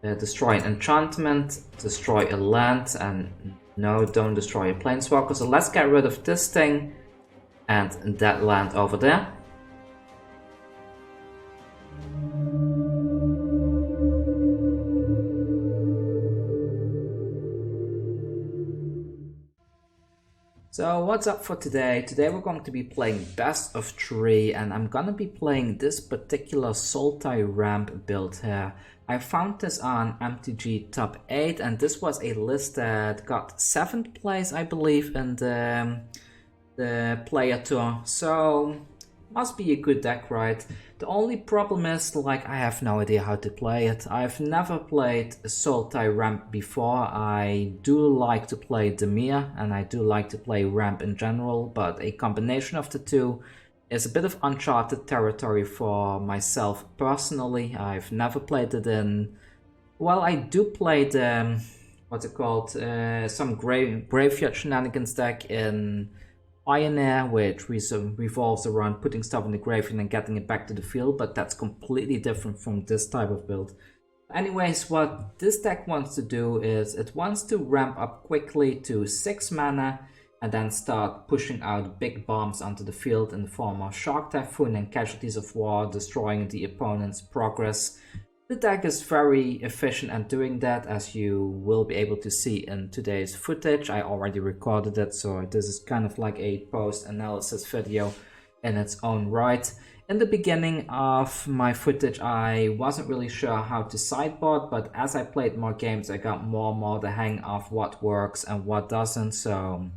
destroy an enchantment, destroy a land, and no, don't destroy a planeswalker. So let's get rid of this thing and that land over there. So what's up for today? Today we're going to be playing best of 3 and I'm gonna be playing this particular Sultai Ramp build here. I found this on MTG Top 8 and this was a list that got 7th place I believe in the player tour. So must be a good deck, right? The only problem is, like, I have no idea how to play it. I've never played Sultai Ramp before. I do like to play Tamiyo and I do like to play Ramp in general, but a combination of the two is a bit of uncharted territory for myself personally. I've never played it in... Well, I do play the... what's it called? Some graveyard shenanigans deck in Pioneer, which revolves around putting stuff in the graveyard and getting it back to the field, but that's completely different from this type of build. Anyways, what this deck wants to do is it wants to ramp up quickly to 6 mana and then start pushing out big bombs onto the field in the form of Shark Typhoon and Casualties of War, destroying the opponent's progress. The deck is very efficient at doing that, as you will be able to see in today's footage. I already recorded it, so this is kind of like a post-analysis video in its own right. In the beginning of my footage, I wasn't really sure how to sideboard, but as I played more games, I got more and more the hang of what works and what doesn't, so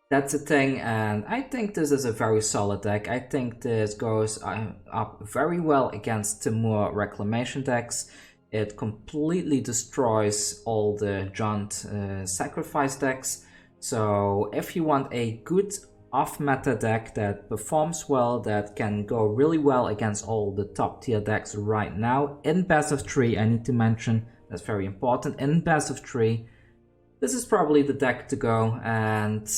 that's a thing, and I think this is a very solid deck. I think this goes up very well against Timur Reclamation decks. It completely destroys all the Jaunt Sacrifice decks. So if you want a good off-meta deck that performs well, that can go really well against all the top tier decks right now, in best of 3, I need to mention, that's very important, in best of 3, this is probably the deck to go. And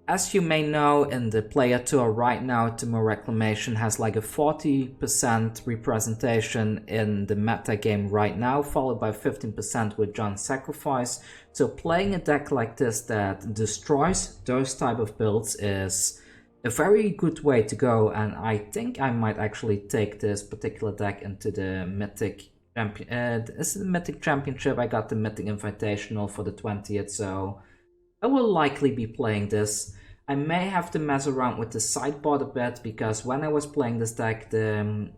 as you may know, in the player tour right now, Timur Reclamation has like a 40% representation in the meta game right now, followed by 15% with Jaunt Sacrifice. So playing a deck like this that destroys those type of builds is a very good way to go, and I think I might actually take this particular deck into the Mythic this is the Mythic Championship. I got the Mythic Invitational for the 20th, so I will likely be playing this. I may have to mess around with the sideboard a bit, because when I was playing this deck, the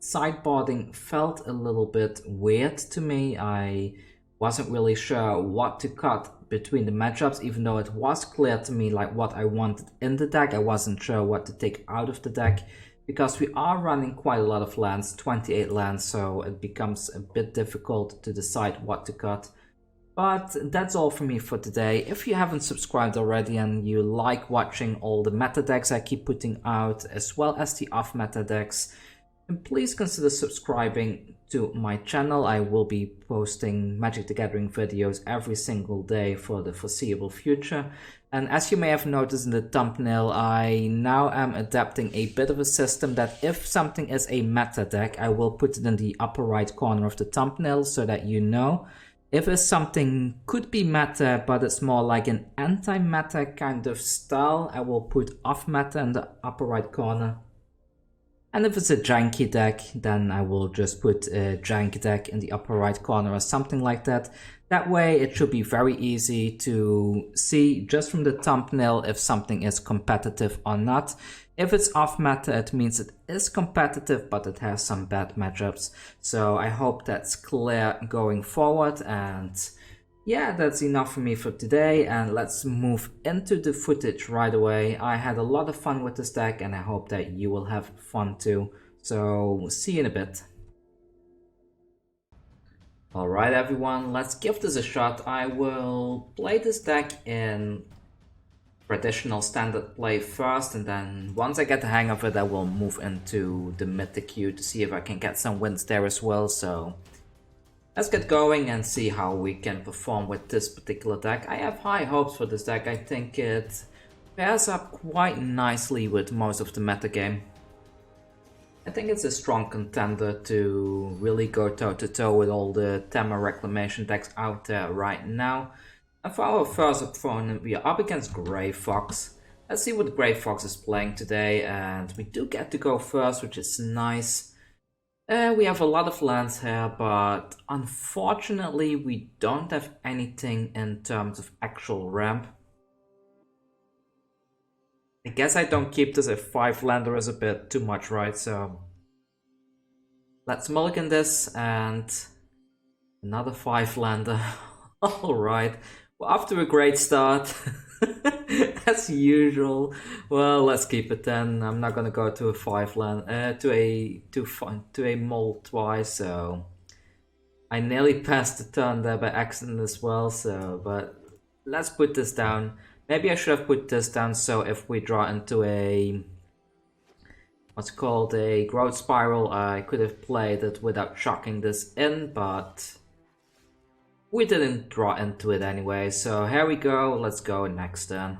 sideboarding felt a little bit weird to me. I wasn't really sure what to cut between the matchups, even though it was clear to me like what I wanted in the deck. I wasn't sure what to take out of the deck, because we are running quite a lot of lands, 28 lands, so it becomes a bit difficult to decide what to cut. But that's all for me for today. If you haven't subscribed already and you like watching all the meta decks I keep putting out, as well as the off-meta decks, then please consider subscribing to my channel. I will be posting Magic the Gathering videos every single day for the foreseeable future. And as you may have noticed in the thumbnail, I now am adapting a bit of a system that if something is a meta deck, I will put it in the upper right corner of the thumbnail so that you know. If it's something could be meta, but it's more like an anti-meta kind of style, I will put off-meta in the upper right corner. And if it's a janky deck, then I will just put a janky deck in the upper right corner or something like that. That way it should be very easy to see just from the thumbnail if something is competitive or not. If it's off-meta, it means it is competitive, but it has some bad matchups. So I hope that's clear going forward. And yeah, that's enough for me for today. And let's move into the footage right away. I had a lot of fun with this deck, and I hope that you will have fun too. So see you in a bit. Alright everyone, let's give this a shot. I will play this deck in traditional standard play first, and then once I get the hang of it, I will move into the Mythic queue to see if I can get some wins there as well. So let's get going and see how we can perform with this particular deck. I have high hopes for this deck. I think it pairs up quite nicely with most of the meta game. I think it's a strong contender to really go toe-to-toe with all the Tema Reclamation decks out there right now. And for our first opponent, we are up against Grey Fox. Let's see what Grey Fox is playing today, and we do get to go first, which is nice. We have a lot of lands here, but unfortunately we don't have anything in terms of actual ramp. I guess I don't keep this if 5-lander is a bit too much, right? So let's mulligan this and another 5-lander. Alright, we're off to a great start. As usual. Well, let's keep it then. I'm not gonna go to a 5-land to a mold twice, so I nearly passed the turn there by accident as well, so but let's put this down. Maybe I should have put this down so if we draw into a what's called a growth spiral, I could have played it without chucking this in, but we didn't draw into it anyway, so here we go, let's go next turn.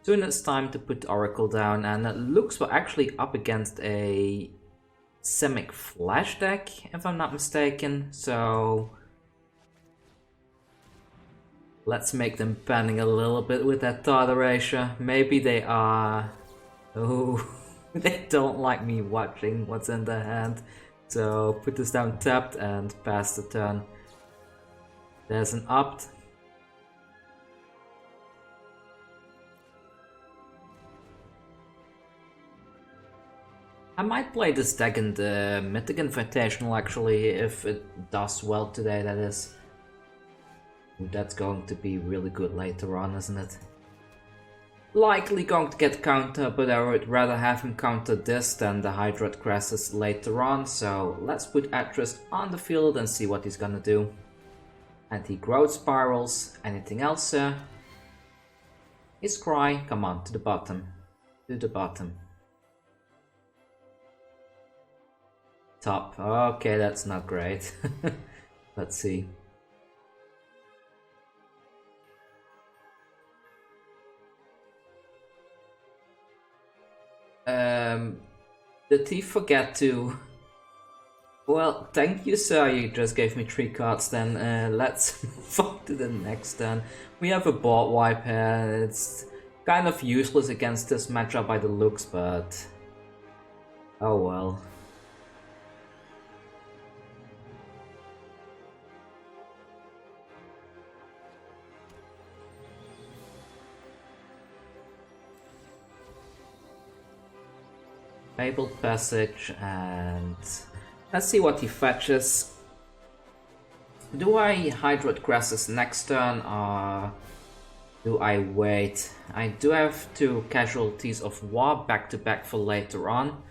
Soon it's time to put Oracle down, and it looks we're actually up against a Simic Flash deck, if I'm not mistaken, so let's make them panic a little bit with that Thought Erasure. Maybe they are... Oh, they don't like me watching what's in their hand. So put this down tapped and pass the turn. There's an opt. I might play this deck in the Mythic Invitational actually, if it does well today, that is. That's going to be really good later on, isn't it? Likely going to get counter, but I would rather have him counter this than the Hydroid Krasis later on, so let's put Atris on the field and see what he's gonna do. Anti-growth spirals, anything else, sir? His cry, come on, to the bottom. To the bottom. Top, okay, that's not great. Let's see. Did he forget to... Well, thank you, sir. You just gave me 3 cards then. Let's move on to the next turn. We have a board wipe here. It's kind of useless against this matchup by the looks, but... oh well. Fabled Passage, and let's see what he fetches. Do I Hydroid Krasis next turn, or do I wait? I do have 2 Casualties of War back to back for later on,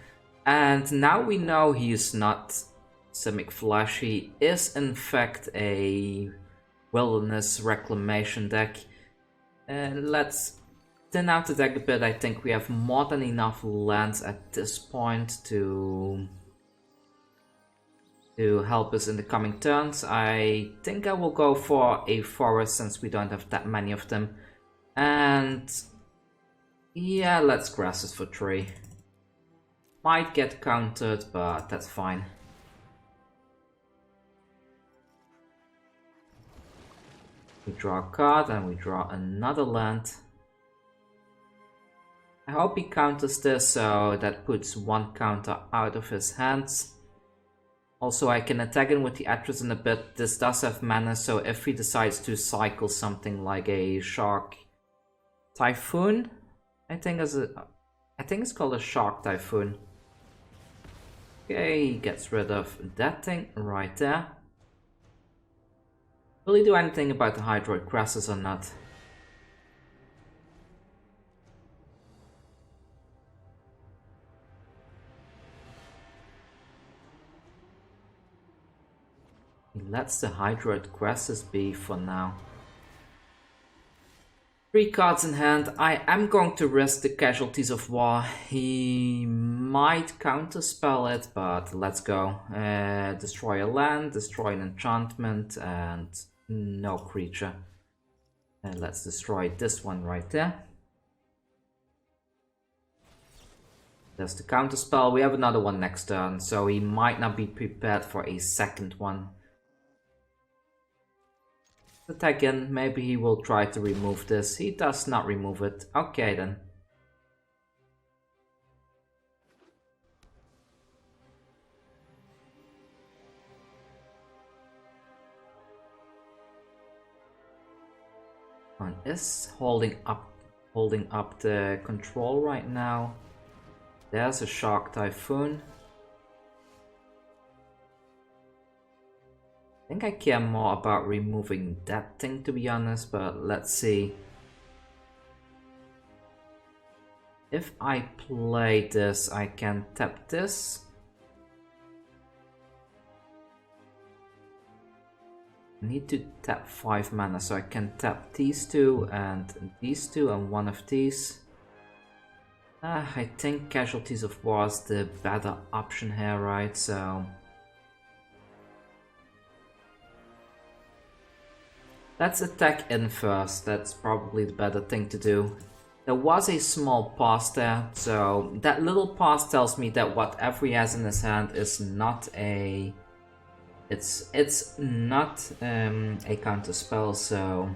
and now we know he is not Simic Flash. He is in fact a Wilderness Reclamation deck. Let's thin out the deck a bit. I think we have more than enough lands at this point to help us in the coming turns. I think I will go for a forest since we don't have that many of them. And yeah, let's Grasses for 3. Might get countered, but that's fine. We draw a card and we draw another land. I hope he counters this, so that puts 1 counter out of his hands. Also, I can attack him with the Atris in a bit. This does have mana, so if he decides to cycle something like a Shark Typhoon, I think it's called a Shark Typhoon. Okay, he gets rid of that thing right there. Will he do anything about the Hydroid Krasis or not? He lets the Hydroid Krasis be for now. 3 cards in hand. I am going to risk the Casualties of War. He might counterspell it, but let's go. Destroy a land, destroy an enchantment, and no creature. And let's destroy this one right there. There's the counter spell. We have another one next turn, so he might not be prepared for a second one. Attack in, maybe he will try to remove this. He does not remove it. Okay then. One is holding up the control right now. There's a Shark Typhoon. I think I care more about removing that thing, to be honest, but let's see. If I play this, I can tap this. I need to tap 5 mana, so I can tap these two and one of these. I think Casualties of War is the better option here, right? So let's attack in first. That's probably the better thing to do. There was a small pause there, so that little pause tells me that whatever he has in his hand is not a... It's not a counter spell, so...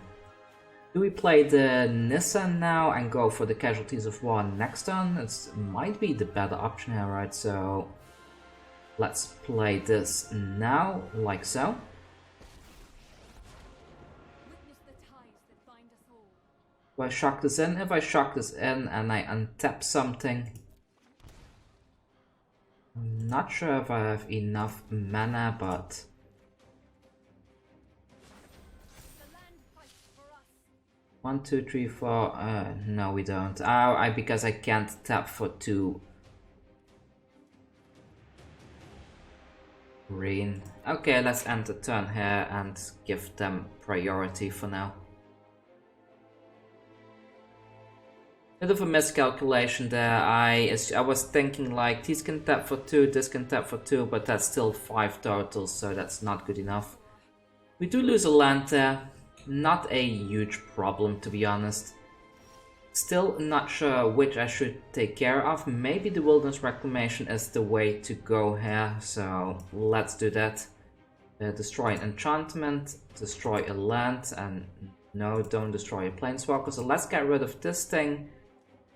Do we play the Nissa now and go for the Casualties of War next turn? It might be the better option here, right? So let's play this now, like so. Do I shock this in? If I shock this in and I untap something... I'm not sure if I have enough mana, but... One, two, three, four. No, we don't. Because I can't tap for 2. Green. Okay, let's end the turn here and give them priority for now. Bit of a miscalculation there. I was thinking like these can tap for 2, this can tap for 2, but that's still 5 totals, so that's not good enough. We do lose a land there. Not a huge problem, to be honest. Still not sure which I should take care of. Maybe the Wilderness Reclamation is the way to go here, so let's do that. Destroy an enchantment, destroy a land, and no, don't destroy a planeswalker. So let's get rid of this thing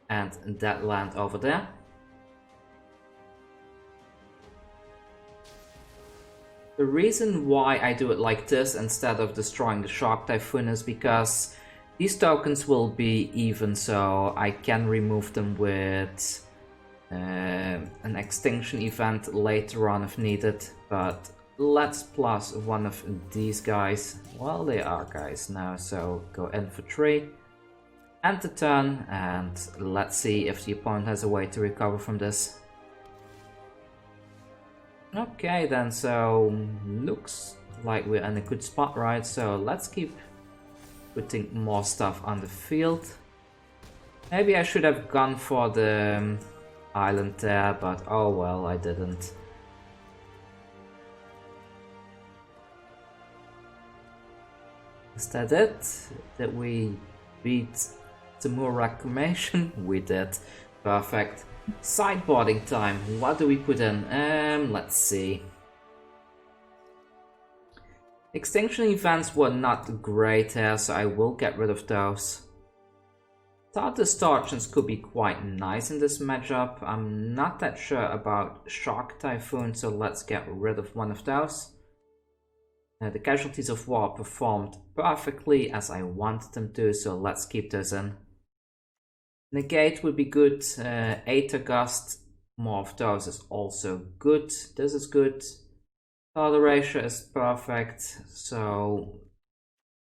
and that land over there. The reason why I do it like this instead of destroying the Shark Typhoon is because these tokens will be even, so I can remove them with an Extinction Event later on if needed. But let's plus one of these guys. Well, they are guys now, so go in for 3. End the turn, and let's see if the opponent has a way to recover from this. Okay then, so looks like we're in a good spot, right? So let's keep putting more stuff on the field. Maybe I should have gone for the island there, but oh well, I didn't. Is that it? Did we beat the Moor Reclamation? We did. Perfect. Sideboarding time. What do we put in? Let's see. Extinction events were not great here, so I will get rid of those. Thought Distortions could be quite nice in this matchup. I'm not that sure about Shark Typhoon, so let's get rid of one of those. The Casualties of War performed perfectly as I wanted them to, so let's keep those in. Negate would be good. Aether Gust, more of those is also good. This is good. Thought Erasure is perfect, so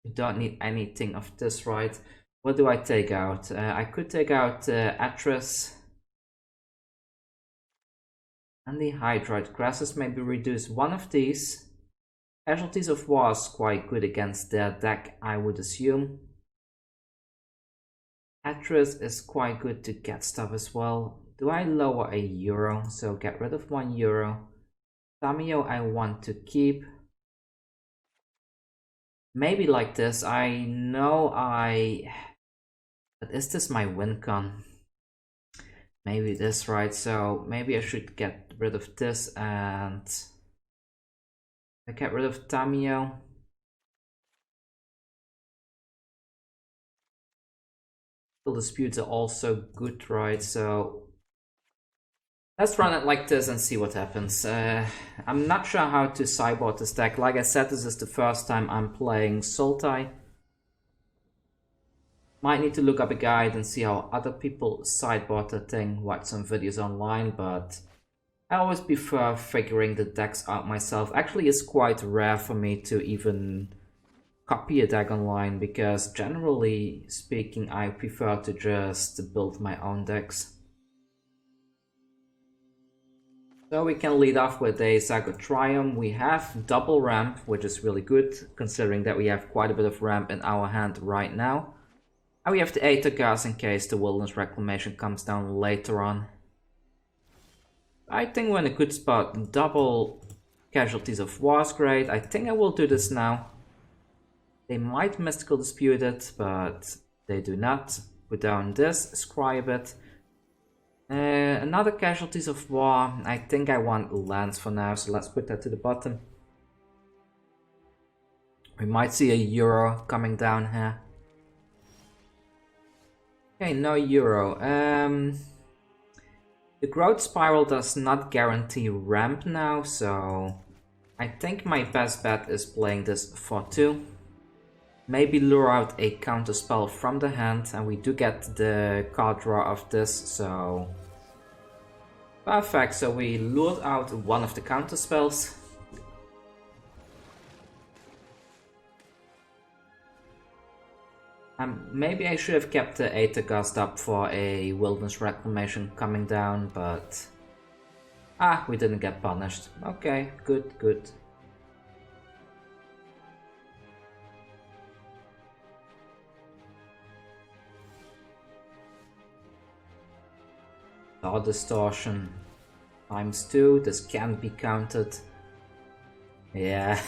we don't need anything of this, right? What do I take out? I could take out Atris and the Hydroid Krasis, maybe reduce one of these. Casualties of War is quite good against their deck, I would assume. Atris is quite good to get stuff as well. Do I lower a euro? So get rid of 1 euro. Tamiyo I want to keep. Maybe like this. I know but is this my win con? Maybe this, right? So maybe I should get rid of this and I get rid of Tamiyo. The disputes are also good, right? So let's run it like this and see what happens. I'm not sure how to sideboard this deck. Like I said, this is the first time I'm playing Sultai. Might need to look up a guide and see how other people sideboard the thing, watch some videos online, but I always prefer figuring the decks out myself. Actually, it's quite rare for me to even copy a deck online, because generally speaking, I prefer to just build my own decks. So we can lead off with a Zagoth Triome. We have double ramp, which is really good, considering that we have quite a bit of ramp in our hand right now. And we have the Aether Gust in case the Wilderness Reclamation comes down later on. I think we're in a good spot. Double Casualties of War is great. I think I will do this now. They might Mystical Dispute it, but they do not. Put down this, scribe it. Another Casualties of War. I think I want lands for now, so let's put that to the bottom. We might see a Euro coming down here. Okay, no Euro. The Growth Spiral does not guarantee ramp now, so I think my best bet is playing this for 2. Maybe lure out a counter spell from the hand, and we do get the card draw of this, so perfect. So we lured out one of the counter spells. Maybe I should have kept the Aether Gust up for a Wilderness Reclamation coming down, but we didn't get punished. Okay, good, good. Thought Distortion ×2. This can be countered. Yeah,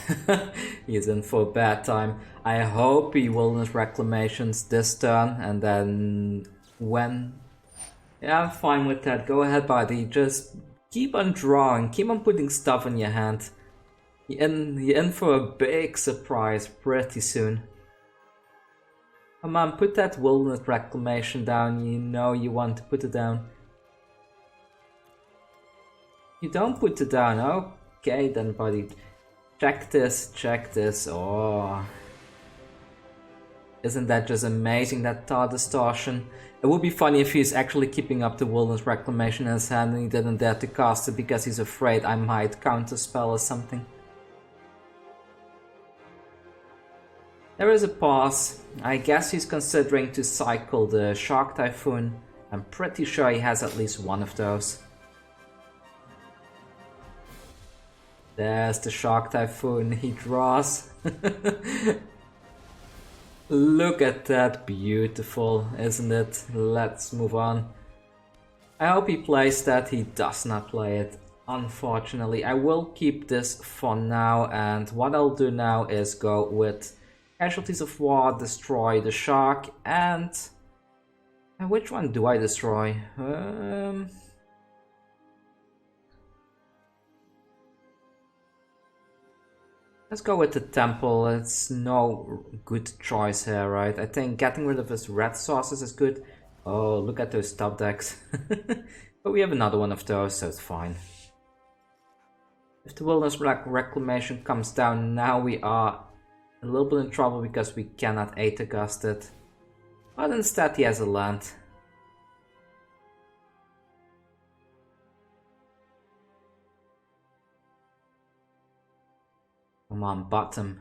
he's in for a bad time. I hope he Wilderness Reclamations this turn, and then when... Yeah, I'm fine with that. Go ahead, buddy. Just keep on drawing. Keep on putting stuff in your hand. You're in for a big surprise pretty soon. Come on, put that Wilderness Reclamation down. You know you want to put it down. You don't put it down. Okay then, buddy. Check this, check this. Oh. Isn't that just amazing, that Thought Distortion? It would be funny if he's actually keeping up the Wilderness Reclamation in his hand and he didn't dare to cast it because he's afraid I might counterspell or something. There is a pause. I guess he's considering to cycle the Shark Typhoon. I'm pretty sure he has at least one of those. There's the Shark Typhoon, he draws. Look at that, beautiful, isn't it? Let's move on. I hope he plays that. He does not play it, unfortunately. I will keep this for now, and what I'll do now is go with Casualties of War, destroy the Shark, and which one do I destroy? Let's go with the Temple. It's no good choice here, right? I think getting rid of his red sources is good. Oh, look at those top decks. But we have another one of those, so it's fine. If the Wilderness Reclamation comes down, now we are a little bit in trouble because we cannot Aether Gust it. But instead he has a land. Come on, bottom.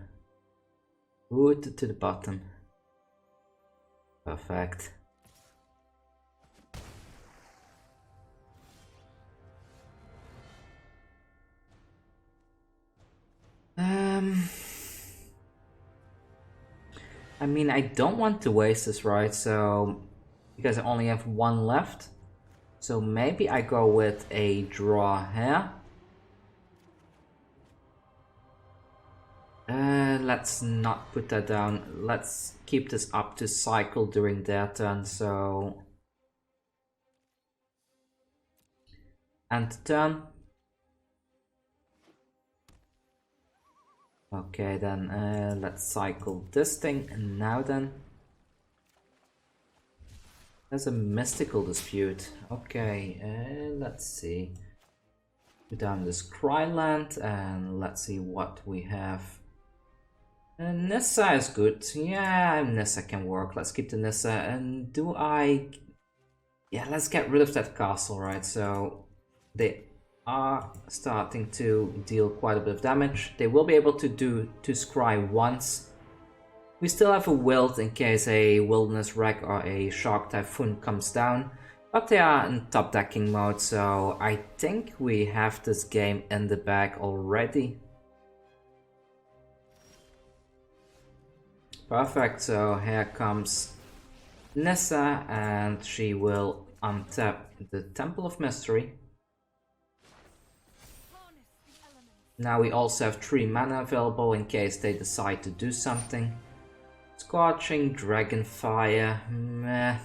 Wood to the bottom. Perfect. I mean, I don't want to waste this, right? So, because I only have one left. So maybe I go with a draw here. Let's not put that down. Let's keep this up to cycle during their turn, so... end turn. Okay, then let's cycle this thing. And now then, there's a mystical dispute. Okay, let's see. Put down this Cryland and let's see what we have. Nissa is good. Yeah, Nissa can work. Let's keep the Nissa. And do I... Yeah, let's get rid of that castle, right? So they are starting to deal quite a bit of damage. They will be able to do to scry once. We still have a Wilt in case a Wilderness Wreck or a Shark Typhoon comes down. But they are in top decking mode, so I think we have this game in the bag already. Perfect, so here comes Nissa, and she will untap the Temple of Mystery. Now we also have 3 mana available in case they decide to do something. Scorching, Dragonfire, meh.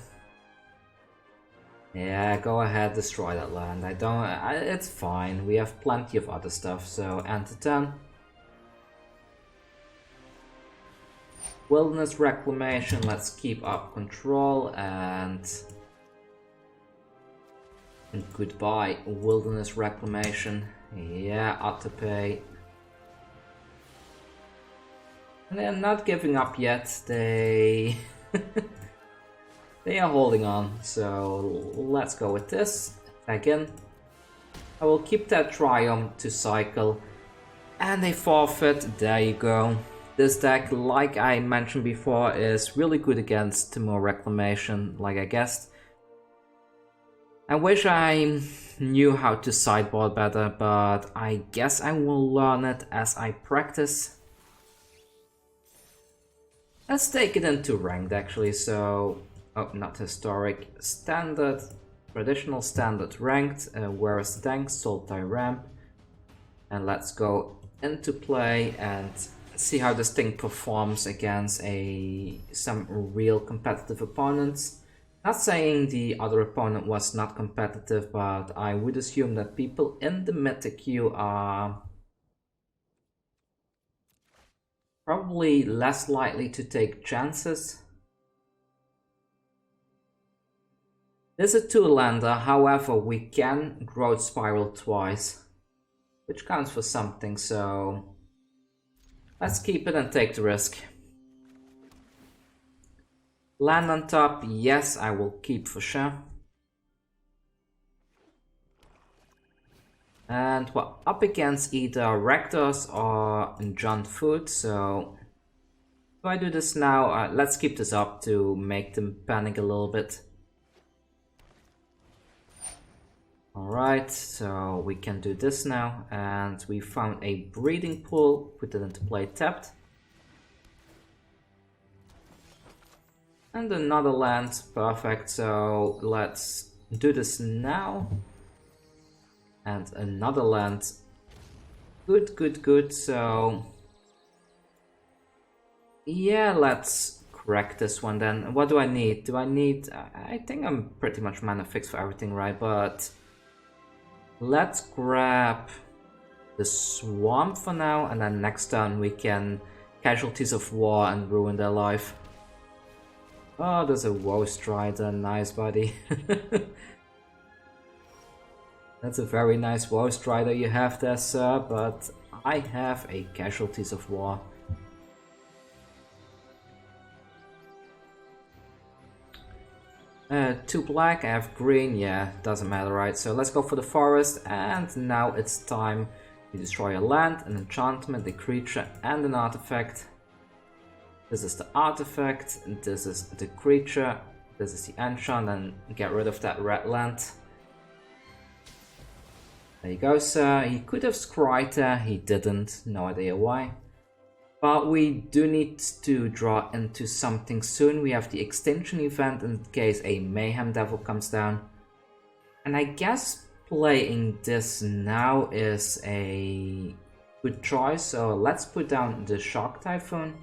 Yeah, go ahead, destroy that land. It's fine, we have plenty of other stuff, so end the turn. Wilderness Reclamation, let's keep up control and goodbye, Wilderness Reclamation. Yeah, Autopay. And they're not giving up yet, they are holding on, so let's go with this. Again, I will keep that Triome to cycle, and they forfeit, there you go. This deck, like I mentioned before, is really good against Temur Reclamation, like I guessed. I wish I knew how to sideboard better, but I guess I will learn it as I practice. Let's take it into ranked actually, so... Oh, not historic. Standard, traditional standard ranked, where is the tank? Sultai Ramp. And let's go into play and see how this thing performs against some real competitive opponents. Not saying the other opponent was not competitive, but I would assume that people in the Mythic queue are probably less likely to take chances. This is a 2-lander, however we can Growth Spiral twice, which counts for something, so let's keep it and take the risk. Land on top, yes, I will keep for sure. And we're up against either Rectors or Enchant Food, so if I do this now, let's keep this up to make them panic a little bit. Alright, so we can do this now, and we found a breeding pool, put it into play tapped. And another land, perfect, so let's do this now. And another land, good, good, good, so... Yeah, let's crack this one then. What do I need? Do I need... I think I'm pretty much mana fixed for everything, right? But... let's grab the Swamp for now, and then next turn we can Casualties of War and ruin their life. Oh, there's a Woe Strider, nice buddy. That's a very nice Woe Strider you have there, sir, but I have a Casualties of War. Two black, I have green, yeah, doesn't matter, right? So let's go for the forest, and now it's time to destroy a land, an enchantment, a creature, and an artifact. This is the artifact, this is the creature, this is the enchant, and get rid of that red land. There you go, sir. He could have scryed there, he didn't, no idea why. But we do need to draw into something soon. We have the Extinction Event in case a Mayhem Devil comes down. And I guess playing this now is a good choice. So let's put down the Shark Typhoon.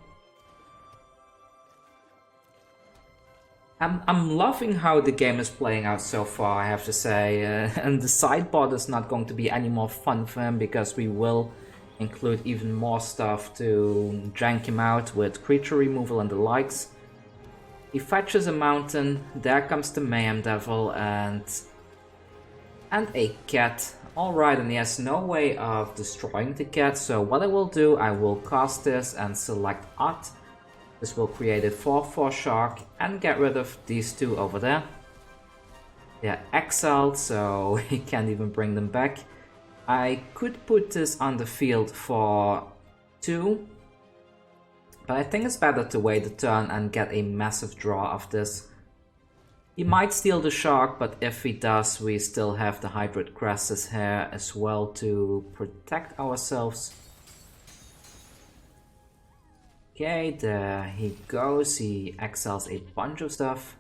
I'm loving how the game is playing out so far, I have to say. And the sideboard is not going to be any more fun for him because we will include even more stuff to jank him out with creature removal and the likes. He fetches a mountain, there comes the Mayhem Devil and a cat. Alright, and he has no way of destroying the cat, so what I will do, I will cast this and select Art. This will create a 4/4 shark and get rid of these two over there. They are exiled, so he can't even bring them back. I could put this on the field for 2, but I think it's better to wait a turn and get a massive draw of this. He might steal the shark, but if he does, we still have the Hydroid Krasis here as well to protect ourselves. Okay, there he goes, he exiles a bunch of stuff.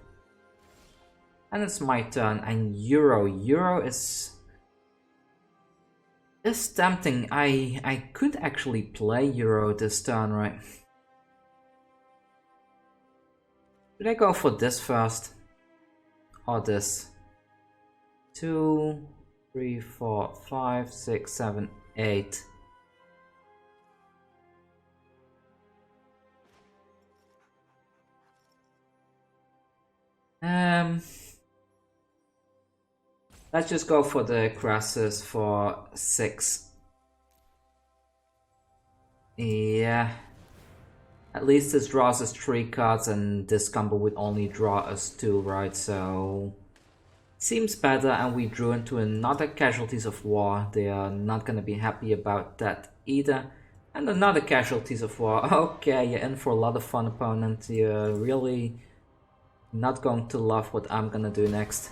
And it's my turn, and Euro is tempting. I could actually play Euro this turn, right? Should I go for this first? Or this? 2, 3, 4, 5, 6, 7, 8. Let's just go for the Krasis for 6. Yeah. At least this draws us 3 cards and this combo would only draw us 2, right? So seems better, and we drew into another Casualties of War. They are not gonna be happy about that either. And another Casualties of War. Okay, you're in for a lot of fun, opponent. You're really not going to love what I'm gonna do next.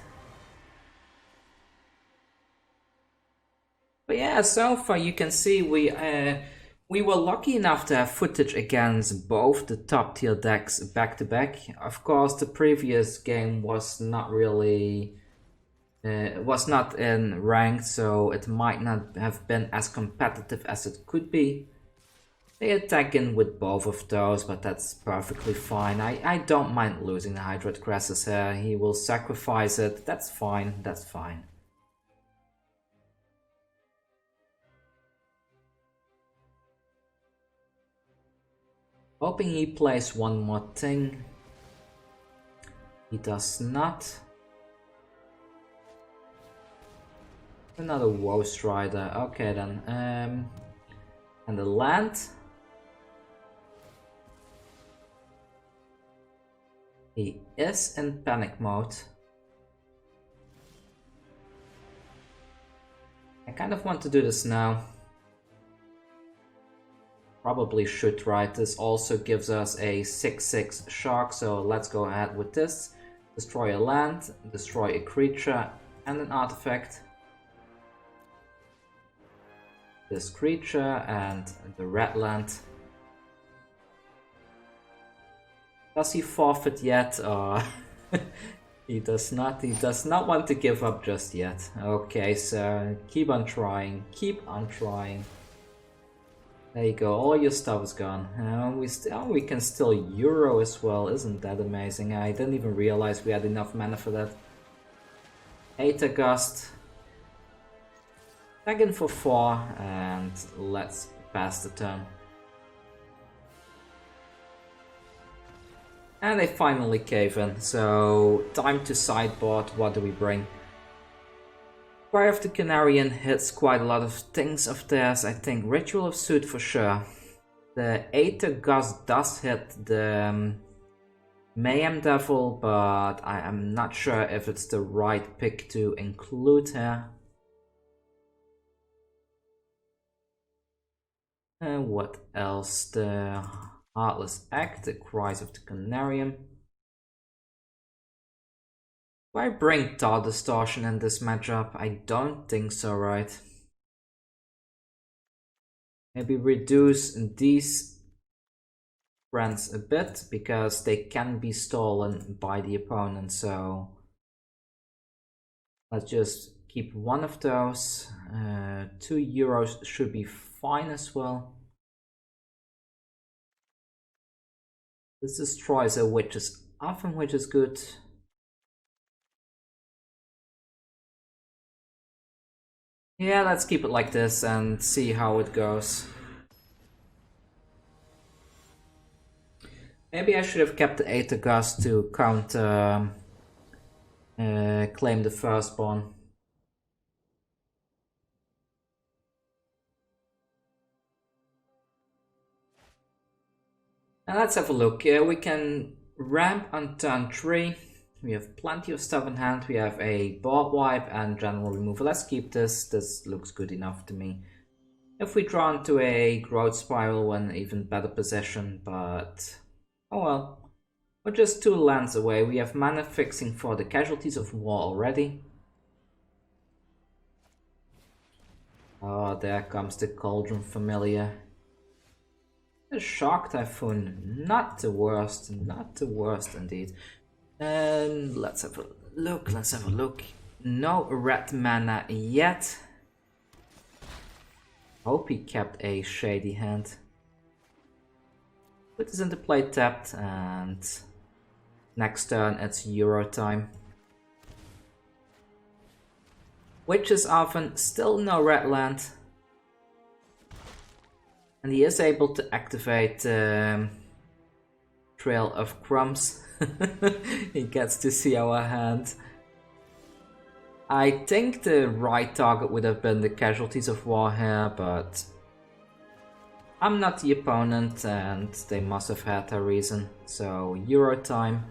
But yeah, so far you can see we were lucky enough to have footage against both the top tier decks back to back. Of course, the previous game was not really was not in ranked, so it might not have been as competitive as it could be. They attack in with both of those, but that's perfectly fine. I don't mind losing the Hydroid Krasis here. He will sacrifice it. That's fine. That's fine. Hoping he plays one more thing. He does not. Another Woe Strider. Okay then. And the land. He is in panic mode. I kind of want to do this now. Probably should, right? This also gives us a 6/6 shark, so let's go ahead with this. Destroy a land, destroy a creature and an artifact. This creature and the red land. Does he forfeit yet? He does not. He does not want to give up just yet. Okay, so keep on trying. Keep on trying. There you go. All your stuff is gone. We can still Euro as well. Isn't that amazing? I didn't even realize we had enough mana for that. Aether Gust. Back in for 4 and let's pass the turn. And they finally cave in, so time to sideboard. What do we bring? Cry of the Canarian hits quite a lot of things of theirs, I think. Ritual of Suit for sure. The Aether Gust does hit the Mayhem Devil, but I am not sure if it's the right pick to include here. What else? The Heartless Act, the Cries of the Canarian. Do I bring Thought Distortion in this matchup? I don't think so, right? Maybe reduce these friends a bit, because they can be stolen by the opponent, so let's just keep one of those. 2 euros should be fine as well. This destroys a witch's often, which is good. Yeah, let's keep it like this and see how it goes. Maybe I should have kept the Aether Gust to counter claim the firstborn. And let's have a look. We can ramp on turn 3. We have plenty of stuff in hand. We have a board wipe and general removal. Let's keep this. This looks good enough to me. If we draw into a growth spiral, we're in an even better position, but oh well. We're just 2 lands away. We have mana fixing for the Casualties of War already. Oh, there comes the Cauldron Familiar. The Shark Typhoon, not the worst indeed. And let's have a look, No red mana yet. Hope he kept a shady hand. Put this into play tapped, and next turn it's Euro time. Witch's Oven, still no red land. And he is able to activate Trail of Crumbs. He gets to see our hand. I think the right target would have been the Casualties of War here, but I'm not the opponent and they must have had a reason. So Euro time.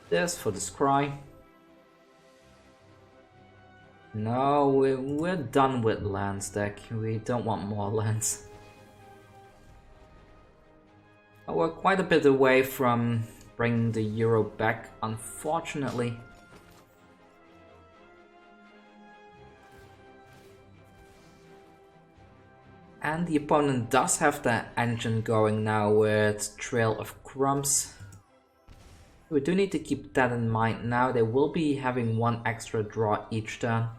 This for the scry. No, we're done with lands deck. We don't want more lands. Oh, we're quite a bit away from bringing the Euro back, unfortunately. And the opponent does have the engine going now with Trail of Crumbs. We do need to keep that in mind now. They will be having 1 extra draw each turn.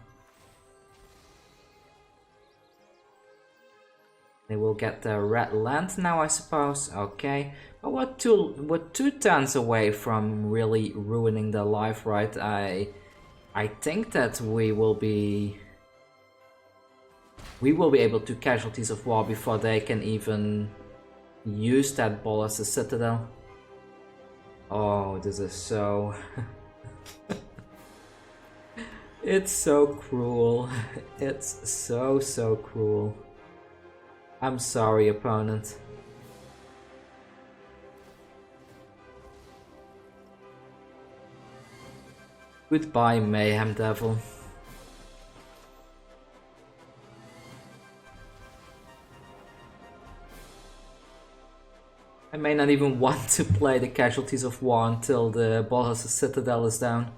They will get the red land now, I suppose. Okay, but we're two turns away from really ruining their life, right? I think that we will be able to Casualties of War before they can even use that ball as a citadel. Oh, this is so... It's so cruel. It's so cruel. I'm sorry, opponent. Goodbye, Mayhem Devil. I may not even want to play the Casualties of War until the Bolas Citadel is down.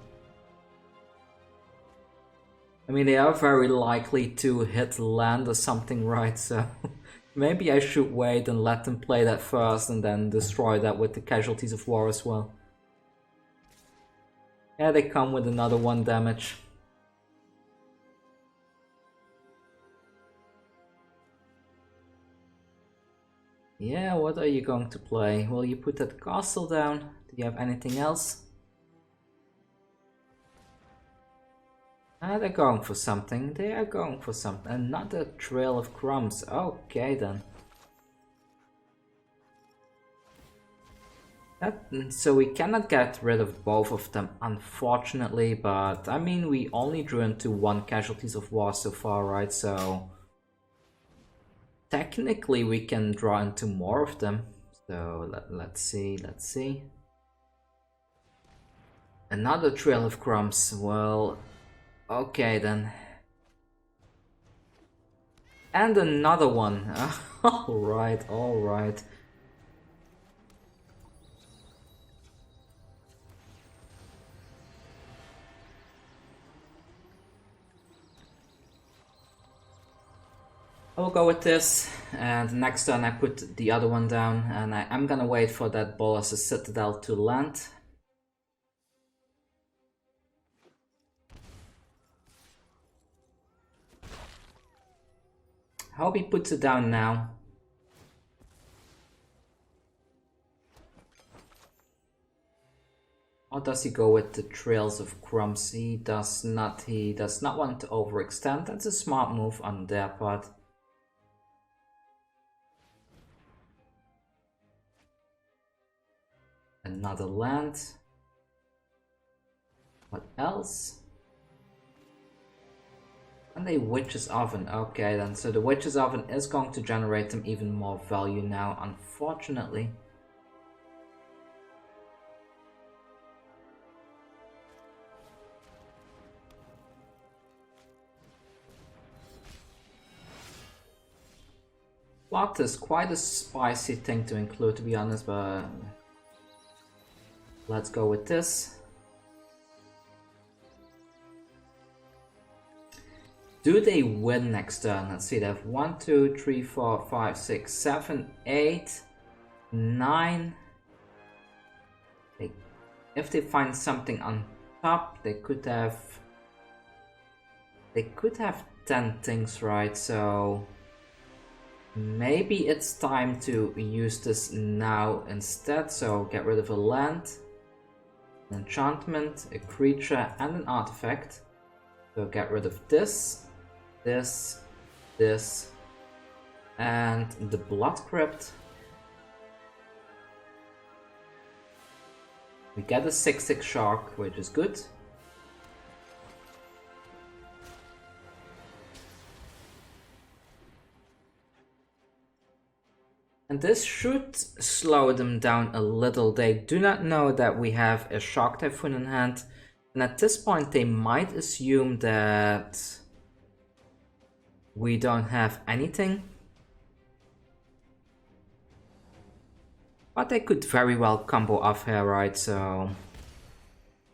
I mean, they are very likely to hit land or something, right? So maybe I should wait and let them play that first and then destroy that with the Casualties of War as well. Yeah, they come with another 1 damage. Yeah, what are you going to play? Will you put that castle down? Do you have anything else? Ah, they're going for something. They are going for something. Another Trail of Crumbs. Okay then. So we cannot get rid of both of them, unfortunately, but I mean, we only drew into 1 Casualties of War so far, right? So technically we can draw into more of them. So let's see. Another Trail of Crumbs. Well, okay then. And another one. Alright. I will go with this, and next turn I put the other one down, and I'm gonna wait for that Bolas Citadel to land. I hope he puts it down now. Or does he go with the Trails of Crumbs? He does not. He does not want to overextend. That's a smart move on their part. Another land. What else? And a Witch's Oven. Okay then, so the Witch's Oven is going to generate them even more value now, unfortunately. Plot is quite a spicy thing to include, to be honest, but let's go with this. Do they win next turn? Let's see, they have 1, 2, 3, 4, 5, 6, 7, 8, 9. If they find something on top, they could have 10 things, right? So maybe it's time to use this now instead. So get rid of a land, an enchantment, a creature, and an artifact. So get rid of this, this, and the Blood Crypt. We get a 6/6 shark, which is good. And this should slow them down a little. They do not know that we have a Shark Typhoon in hand. And at this point they might assume that we don't have anything. But they could very well combo off here, right? So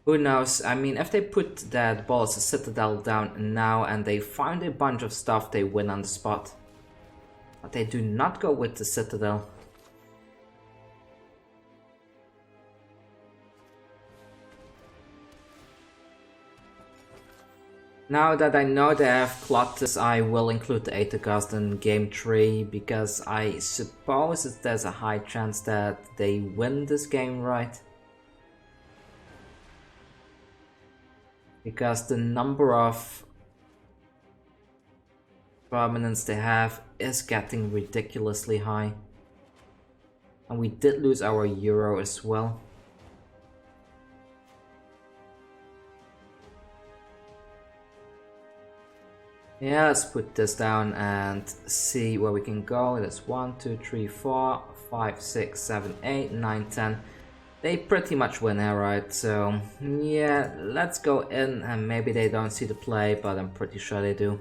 who knows? I mean, if they put that Balls of Citadel down now and they find a bunch of stuff, they win on the spot. But they do not go with the Citadel. Now that I know they have Clotus, I will include the Aether Gust in game 3, because I suppose that there's a high chance that they win this game, right? Because the number of permanents they have is getting ridiculously high. And we did lose our Euro as well. Yeah, let's put this down and see where we can go. That's 1, 2, 3, 4, 5, 6, 7, 8, 9, 10. They pretty much win here, right? So yeah, let's go in, and maybe they don't see the play, but I'm pretty sure they do.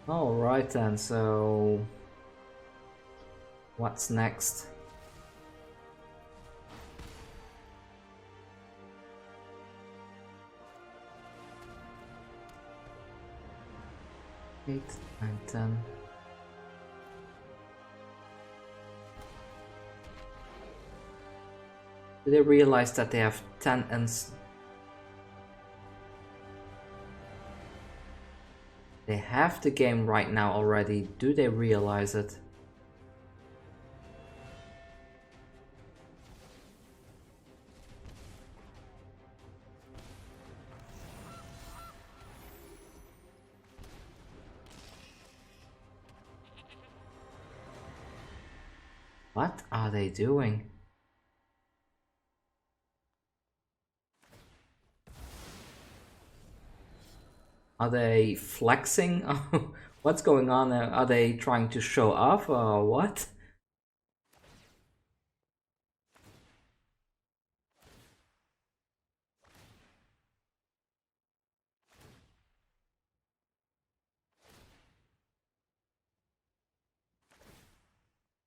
Alright then, so what's next? Eight, 9, 10. Do they realize that they have 10 ins? They have the game right now already. Do they realize it? What are they doing? Are they flexing? What's going on? Are they trying to show off or what?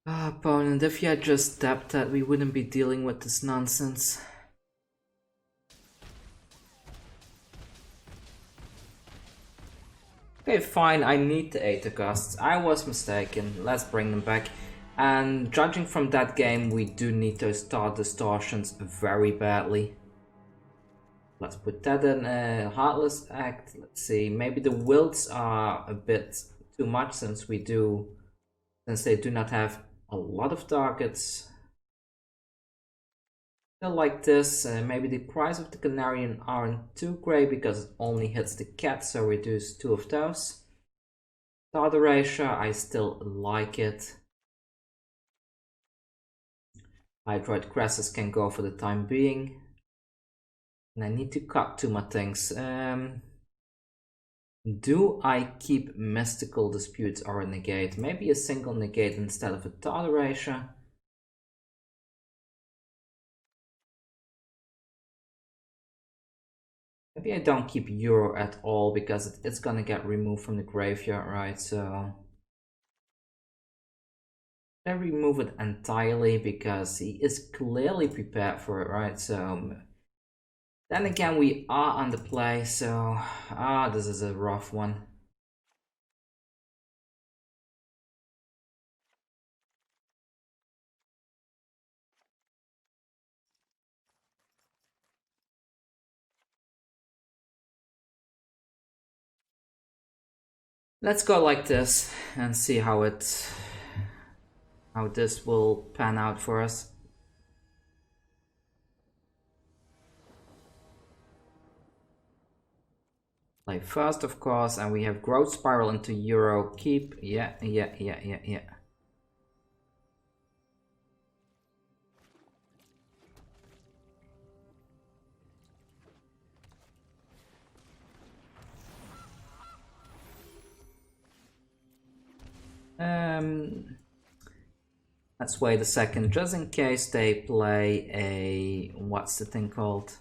Opponent, if you had just stepped that, we wouldn't be dealing with this nonsense. Okay, fine, I need the Aether Gusts. I was mistaken. Let's bring them back. And judging from that game, we do need those star distortions very badly. Let's put that in a Heartless Act. Let's see, maybe the Wilts are a bit too much since they do not have a lot of targets. Still like this, maybe the Cries of the Canarian aren't too great because it only hits the cat, so reduce 2 of those. Thought Erasure, I still like it. Hydroid Krasis can go for the time being. And I need to cut 2 more things. Do I keep Mystical Disputes or a negate? Maybe a single negate instead of a Thought Erasure. Maybe I don't keep Euro at all because it's gonna get removed from the graveyard, right? So I remove it entirely because he is clearly prepared for it, right? So then again, we are on the play, so this is a rough one. Let's go like this and see how this will pan out for us. Play first, of course, and we have Growth Spiral into Euro. Keep, yeah. Let's wait a second, just in case they play a... what's the thing called?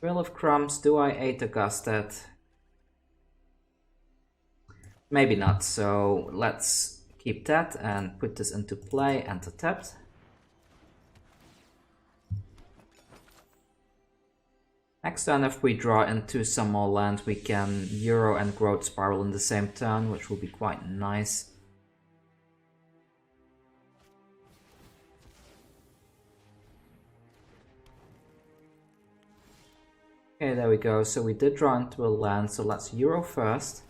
Trail of Crumbs. Do I Aether Gust that? Maybe not, so let's keep that and put this into play, enter tapped. Next turn, if we draw into some more land, we can Euro and Growth Spiral in the same turn, which will be quite nice. Okay, there we go. So we did draw into a land, so let's Euro first.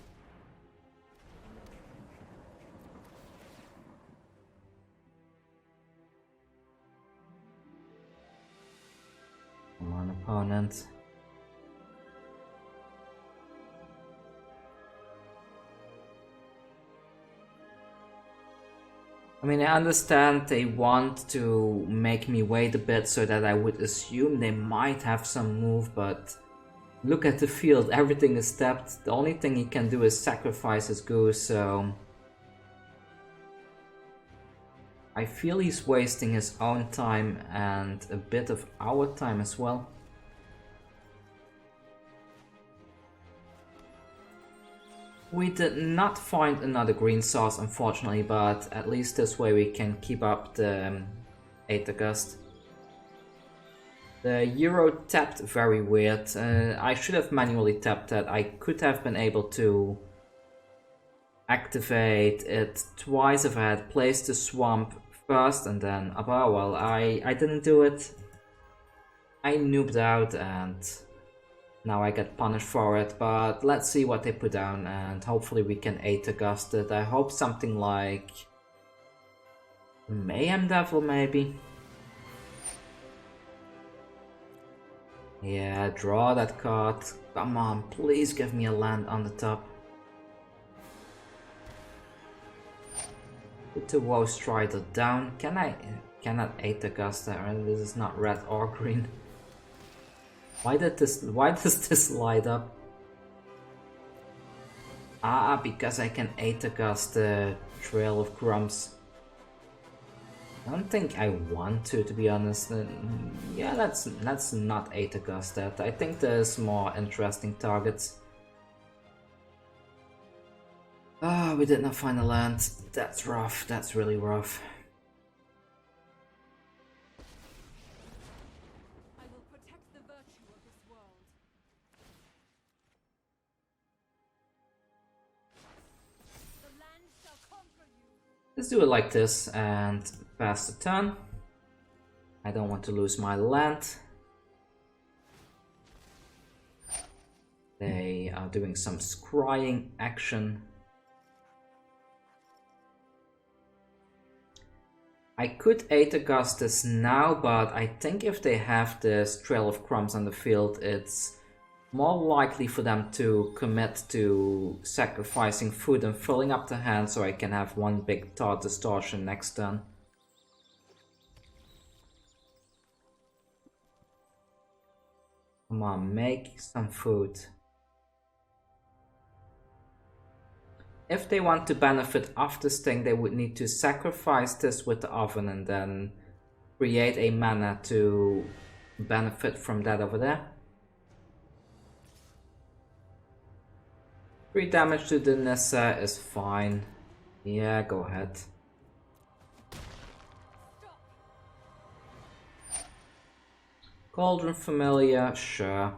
Come on, opponent. I mean, I understand they want to make me wait a bit so that I would assume they might have some move, but look at the field, everything is tapped. The only thing he can do is sacrifice his goose, so I feel he's wasting his own time and a bit of our time as well. We did not find another green source, unfortunately, but at least this way we can keep up the Aether Gust. The Euro tapped very weird. I should have manually tapped that. I could have been able to activate it twice if I had placed the swamp first and then... oh well, I didn't do it. I noobed out and now I get punished for it, but let's see what they put down and hopefully we can Aether Gust it. I hope something like Mayhem Devil maybe. Yeah, draw that card. Come on, please give me a land on the top. Put the Woe Strider down. Cannot Aether Gust that, this is not red or green. Why does this light up? Because I can Aether Gust the Trail of Crumbs. I don't think I want to be honest. Yeah, let's not Aether Gust that. I think there's more interesting targets. We did not find a land. That's rough. That's really rough. Let's do it like this and pass the turn. I don't want to lose my land. They are doing some scrying action. I could Aether Gust this now, but I think if they have this Trail of Crumbs on the field, it's more likely for them to commit to sacrificing food and filling up the hand so I can have one big Thought Distortion next turn. Come on, make some food. If they want to benefit off this thing, they would need to sacrifice this with the oven and then create a mana to benefit from that over there. 3 damage to the Nissa is fine. Yeah, go ahead. Cauldron Familiar, sure.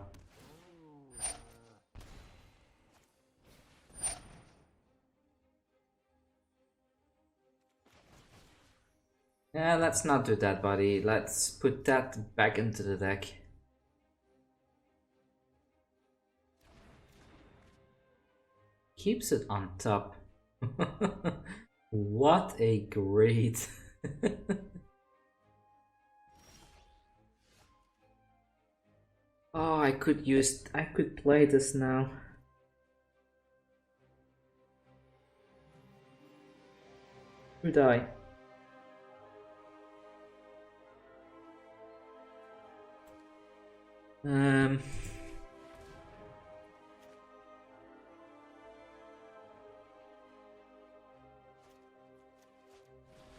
Yeah, let's not do that, buddy. Let's put that back into the deck. Keeps it on top. What a great... Oh, I could play this now. Could I?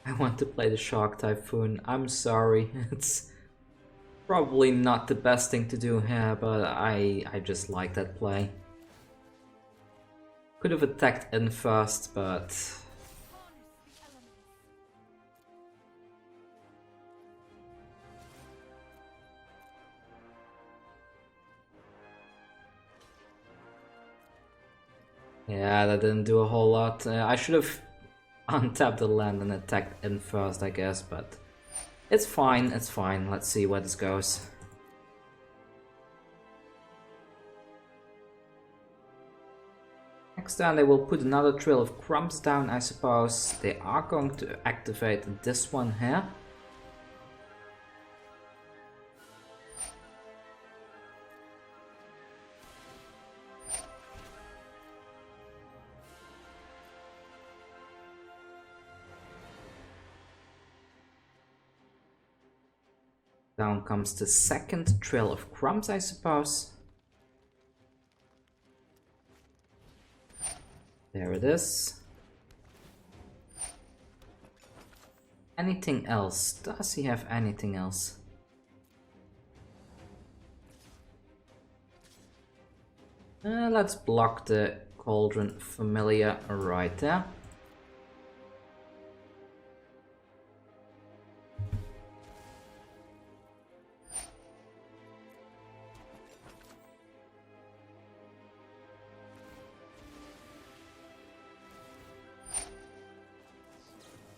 I want to play the Shark Typhoon. I'm sorry. It's probably not the best thing to do here, but I just like that play. Could have attacked in first, but... yeah, that didn't do a whole lot. I should have untapped the land and attacked in first, I guess, but it's fine, it's fine. Let's see where this goes. Next turn they will put another Trail of Crumbs down, I suppose. They are going to activate this one here. Down comes the second Trail of Crumbs, I suppose. There it is. Anything else? Does he have anything else? Let's block the Cauldron Familiar right there.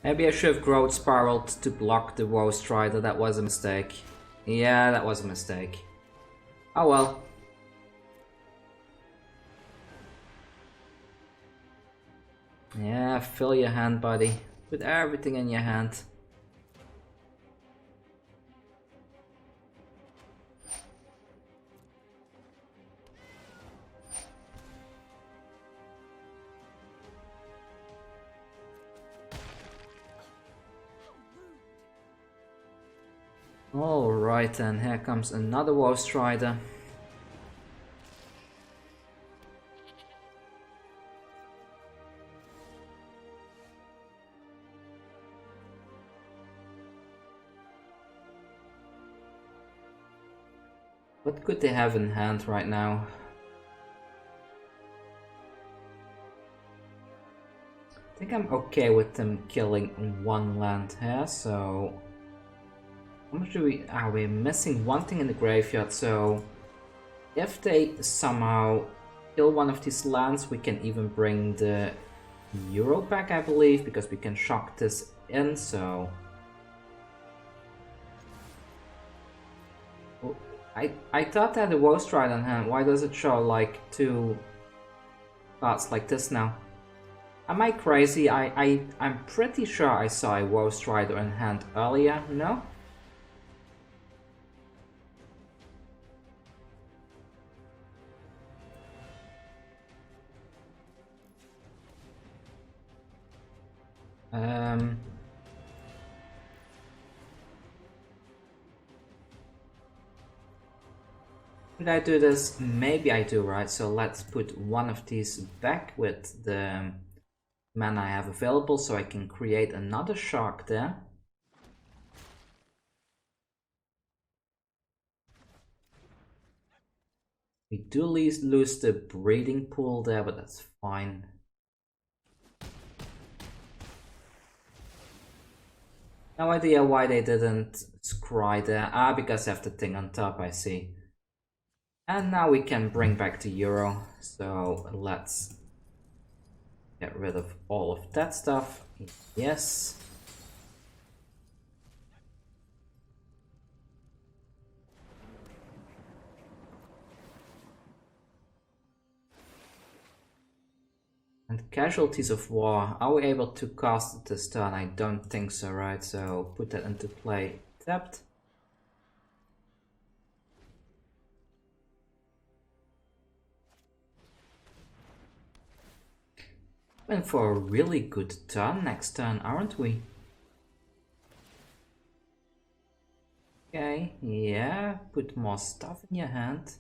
Maybe I should have Growth Spiraled to block the Woe Strider. That was a mistake. Yeah, that was a mistake. Oh well. Yeah, fill your hand, buddy. Put everything in your hand. Alright, and here comes another Woe Strider. What could they have in hand right now? I think I'm okay with them killing one land here, so... how much do we... ah, we're missing one thing in the graveyard, so... if they somehow kill one of these lands, we can even bring the Euro back, I believe, because we can shock this in, so... I thought that it was Trident on hand. Why does it show like 2 cards like this now? Am I crazy? I'm pretty sure I saw a Woe Strider in hand earlier, no? Did I do this? Maybe I do, right? So let's put one of these back with the mana I have available so I can create another shark there. We do lose the breeding pool there, but that's fine. No idea why they didn't scry there. Ah, because they have the thing on top, I see. And now we can bring back the Euro. So let's get rid of all of that stuff. Yes. And Casualties of War, are we able to cast it this turn? I don't think so, right? So put that into play, tapped. And for a really good turn next turn, aren't we? Okay, yeah, put more stuff in your hand.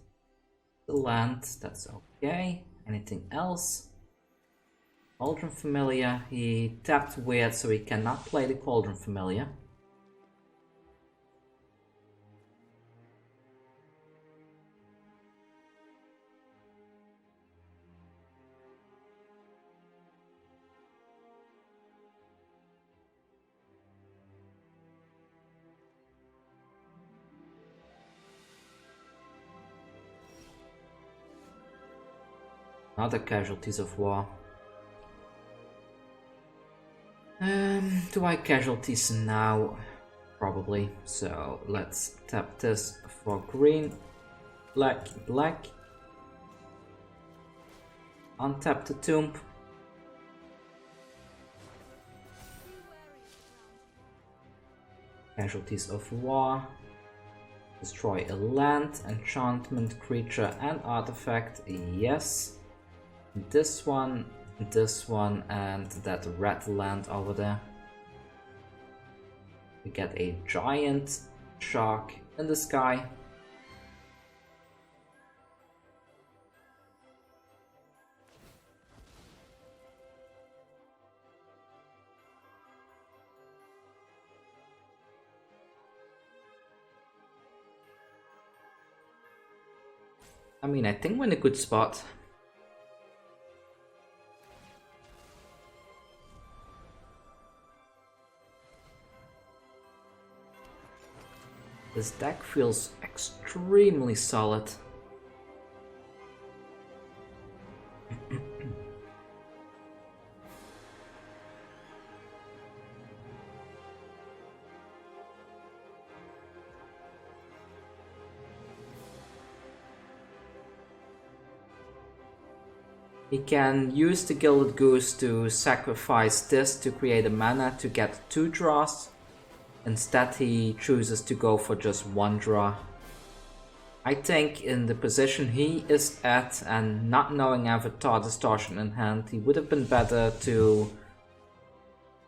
The land, that's okay. Anything else? Cauldron Familiar, he tapped weird, so he cannot play the Cauldron Familiar. Another Casualties of War. Do I Casualties now? Probably. So let's tap this for green. Black, black. Untap the tomb. Casualties of War. Destroy a land, enchantment, creature, and artifact. Yes. This one, and that red land over there. We get a giant shark in the sky. I mean, I think we're in a good spot. This deck feels extremely solid. He can use the Gilded Goose to sacrifice this to create a mana to get 2 draws. Instead, he chooses to go for just 1 draw. I think in the position he is at and not knowing Avatar Distortion in hand, he would have been better to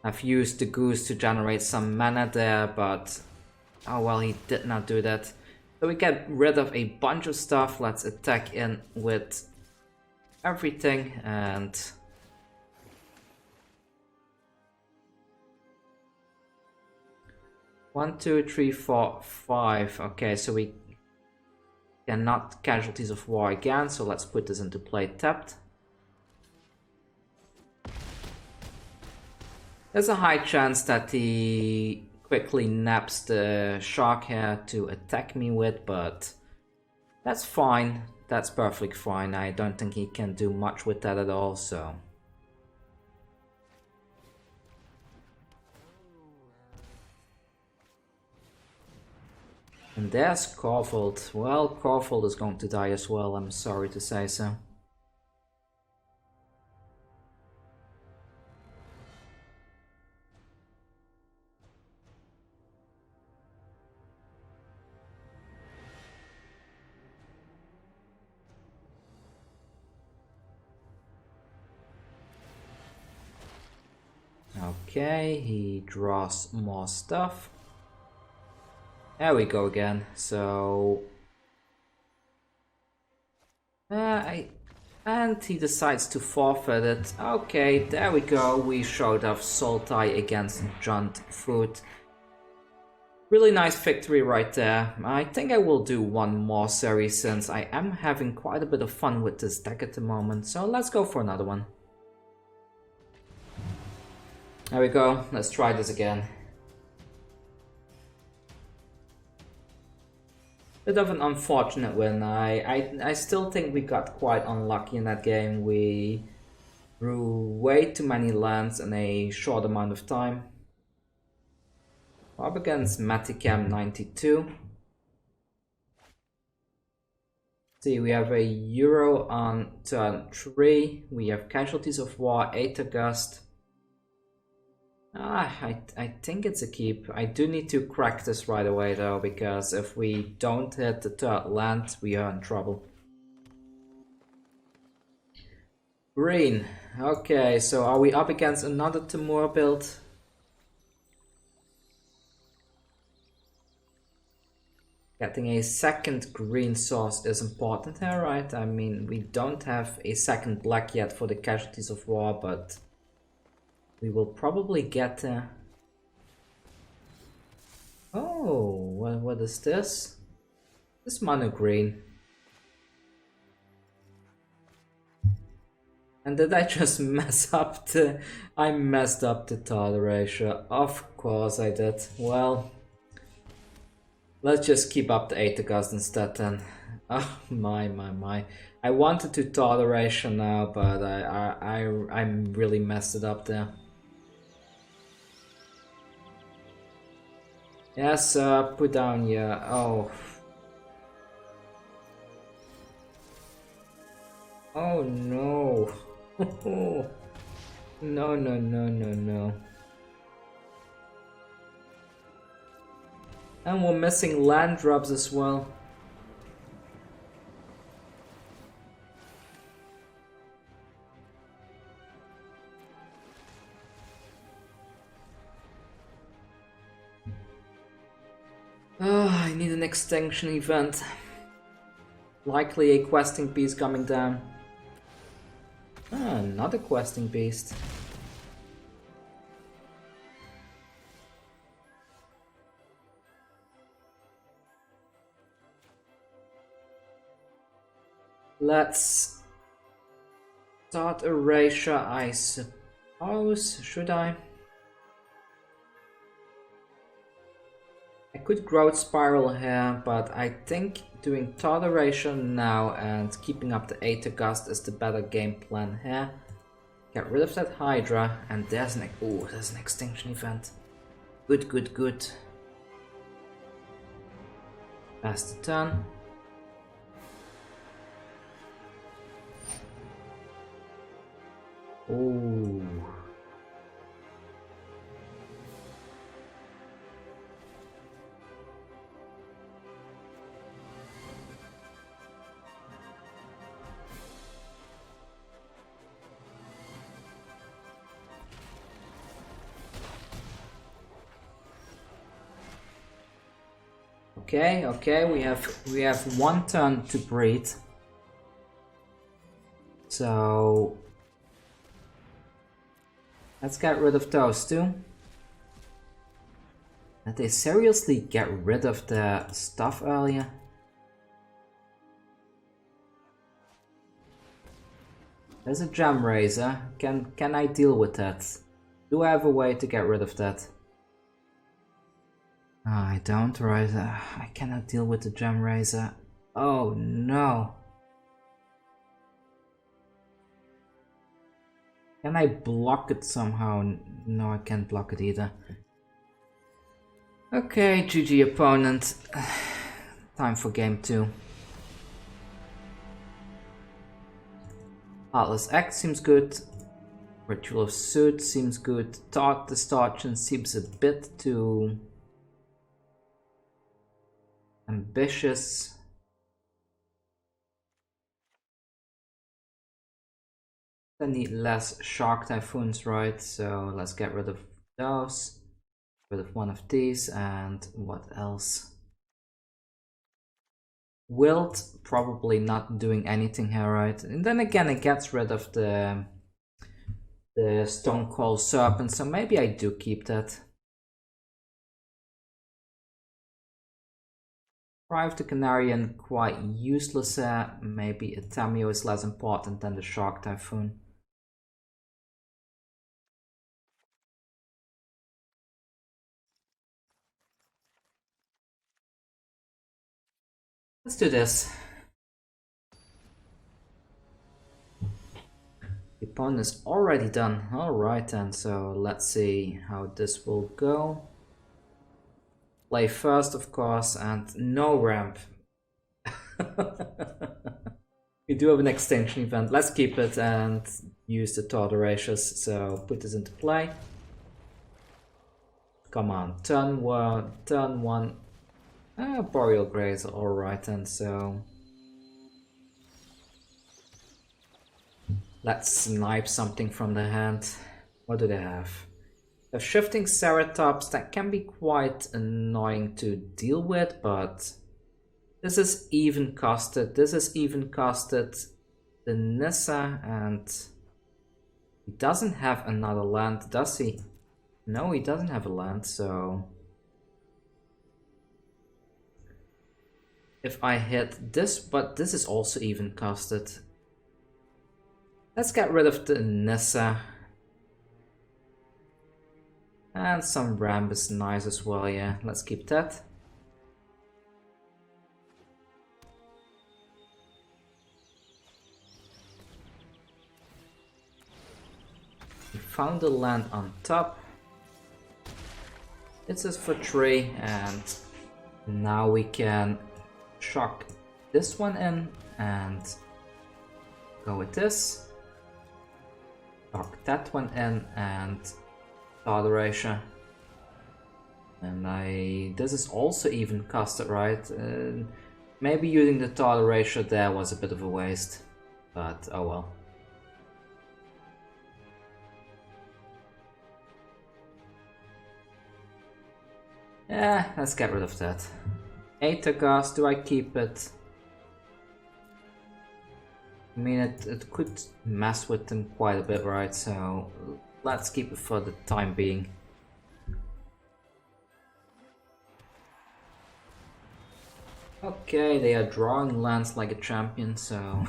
have used the Goose to generate some mana there, but oh well, he did not do that. So we get rid of a bunch of stuff. Let's attack in with everything and... One, two, three, four, five. Okay, so we cannot Casualties of War again, so let's put this into play tapped. There's a high chance that he quickly naps the shark here to attack me with, but that's fine. That's perfectly fine. I don't think he can do much with that at all, so... And there's Corvold. Well, Corvold is going to die as well, I'm sorry to say so. Okay, he draws more stuff. There we go again. So and he decides to forfeit it. Okay, there we go. We showed off Sultai against Junt Food. Really nice victory right there. I think I will do one more series since I am having quite a bit of fun with this deck at the moment. So let's go for another one. There we go. Let's try this again. Bit of an unfortunate win. I still think we got quite unlucky in that game. We drew way too many lands in a short amount of time. Up against Maticam 92. See, we have a Euro on turn 3. We have Casualties of War, Aether Gust. I think it's a keep. I do need to crack this right away though, because if we don't hit the third land, we are in trouble. Green. Okay, so are we up against another Timur build? Getting a second green source is important here, right? I mean, we don't have a second black yet for the Casualties of War, but we will probably get... Oh, what is this? This mono green. And did I just mess up the... I messed up the Thought Erasure. Of course I did. Well, let's just keep up the Aether Gust instead then. Oh my. I wanted to Thought Erasure now, but I really messed it up there. Yes, put down your... Oh. Oh no. No. And we're missing land drops as well. Oh, I need an Extinction Event. Likely a questing beast coming down. Ah, another questing beast. Let's Thought Erasure, I suppose. Should I? I could Growth Spiral here, but I think doing Thought Erasure now and keeping up the Aether Gust is the better game plan here. Get rid of that Hydra, and there's an... Oh, there's an Extinction Event. Good. Pass the turn. Ooh. Okay, we have one turn to breed. So let's get rid of those two. Did they seriously get rid of the stuff earlier? There's a Gem Razor. Can I deal with that? Do I have a way to get rid of that? Oh, I don't, right? I cannot deal with the Gem Razor. Oh no. Can I block it somehow? No, I can't block it either. Okay, GG opponent. Time for game 2. Atlas X seems good. Ritual of Suit seems good. Thought Distortion seems a bit too ambitious. I need less Shark Typhoons, right? So let's get rid of those. Rid of one of these, and what else? Wilt probably not doing anything here, right? And then again, it gets rid of the Stone Cold Serpent, so maybe I do keep that. Drive the Canarian quite useless here. Maybe a Tamiyo is less important than the Shark Typhoon. Let's do this. The opponent is already done. Alright then, so let's see how this will go. Play first, of course, and no ramp. We do have an Extinction Event. Let's keep it and use the Thought Erasure. So put this into play. Come on, turn 1. Boreal Graves, alright then, so let's snipe something from the hand. What do they have? They have Shifting Ceratops, that can be quite annoying to deal with, but this is even costed. This is even costed. The Nissa, and he doesn't have another land, does he? No, he doesn't have a land, so if I hit this, but this is also even costed. Let's get rid of the Nissa. And some ramp is nice as well, yeah. Let's keep that. We found the land on top. This is for 3, and now we can shock this one in and go with this. Shock that one in and Thought Erasure. And this is also even costed, right? Maybe using the Thought Erasure there was a bit of a waste, but oh well. Yeah, let's get rid of that. Aether Gust, do I keep it? I mean, it could mess with them quite a bit, right? So let's keep it for the time being. Okay, they are drawing lands like a champion, so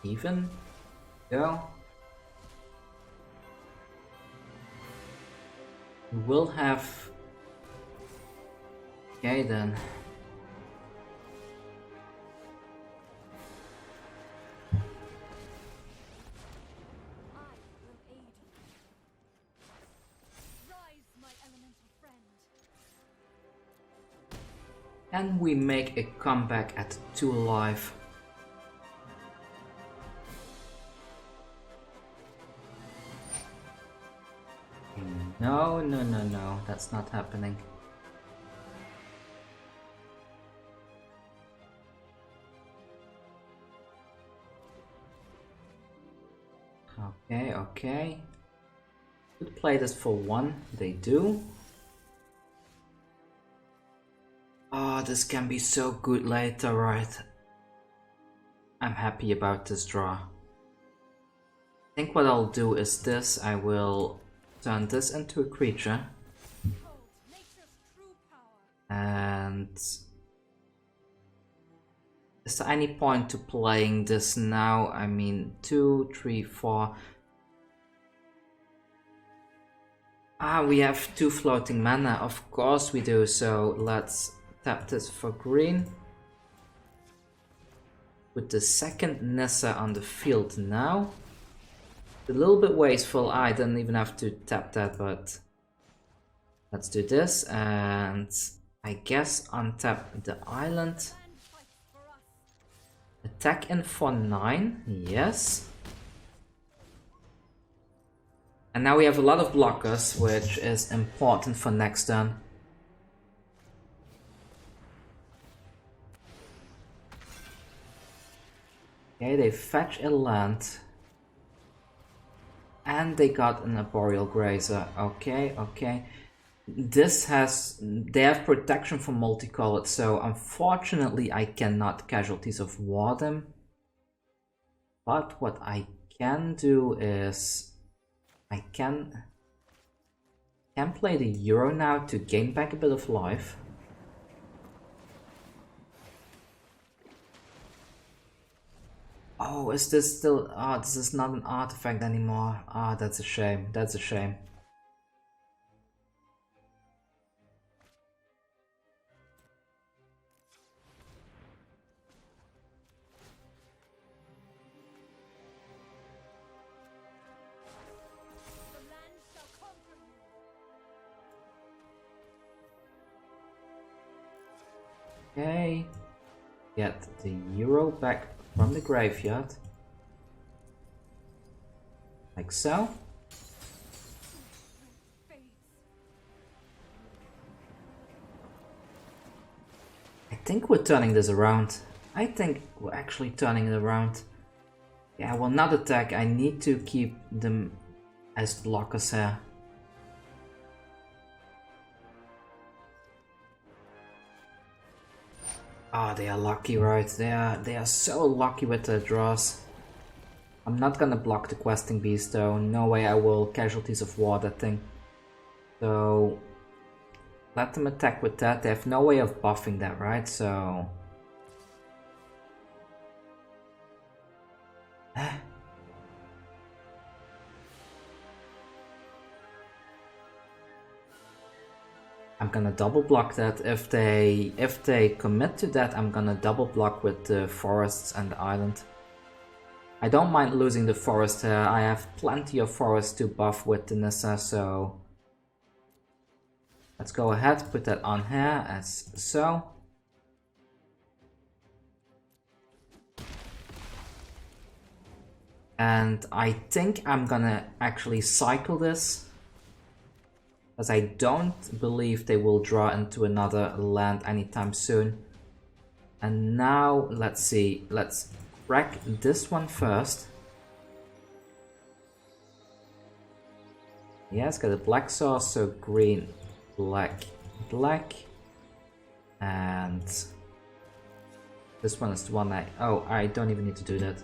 even go. We'll have. Okay then. And we make a comeback at 2 alive. No, no, no, no, that's not happening. Okay, okay. Could play this for 1, they do. Oh, this can be so good later, right? I'm happy about this draw. I think what I'll do is this, I will turn this into a creature. And is there any point to playing this now? I mean, 2, 3, 4. Ah, we have 2 floating mana, of course we do, so let's tap this for green. Put the second Nissa on the field now. A little bit wasteful. I didn't even have to tap that, but let's do this. And I guess untap the island. Attack in for 9. Yes. And now we have a lot of blockers, which is important for next turn. Okay, they fetch a land. And they got an Arboreal Grazer. Okay, okay. This has... They have protection from multicolored, so unfortunately I cannot Casualties of War them. But what I can do is... I can play the Euro now to gain back a bit of life. Oh, is this still... Oh, this is not an artifact anymore. Ah, that's a shame. That's a shame. Okay. Get the Euro back from the graveyard. Like so. I think we're turning this around. I think we're actually turning it around. Yeah, I will not attack. I need to keep them as blockers here. Ah, they are lucky, right? They are so lucky with their draws. I'm not gonna block the Questing Beast though. No way I will Casualties of War that thing. So let them attack with that. They have no way of buffing that, right? So I'm gonna double block that. If they commit to that, I'm gonna double block with the forests and the island. I don't mind losing the forest here. I have plenty of forest to buff with the Nissa, so let's go ahead, put that on here as so. And I think I'm gonna actually cycle this, because I don't believe they will draw into another land anytime soon. And now, let's see, let's crack this one first. Yes, got a black source, so green, black, black. And this one is the one I don't even need to do that.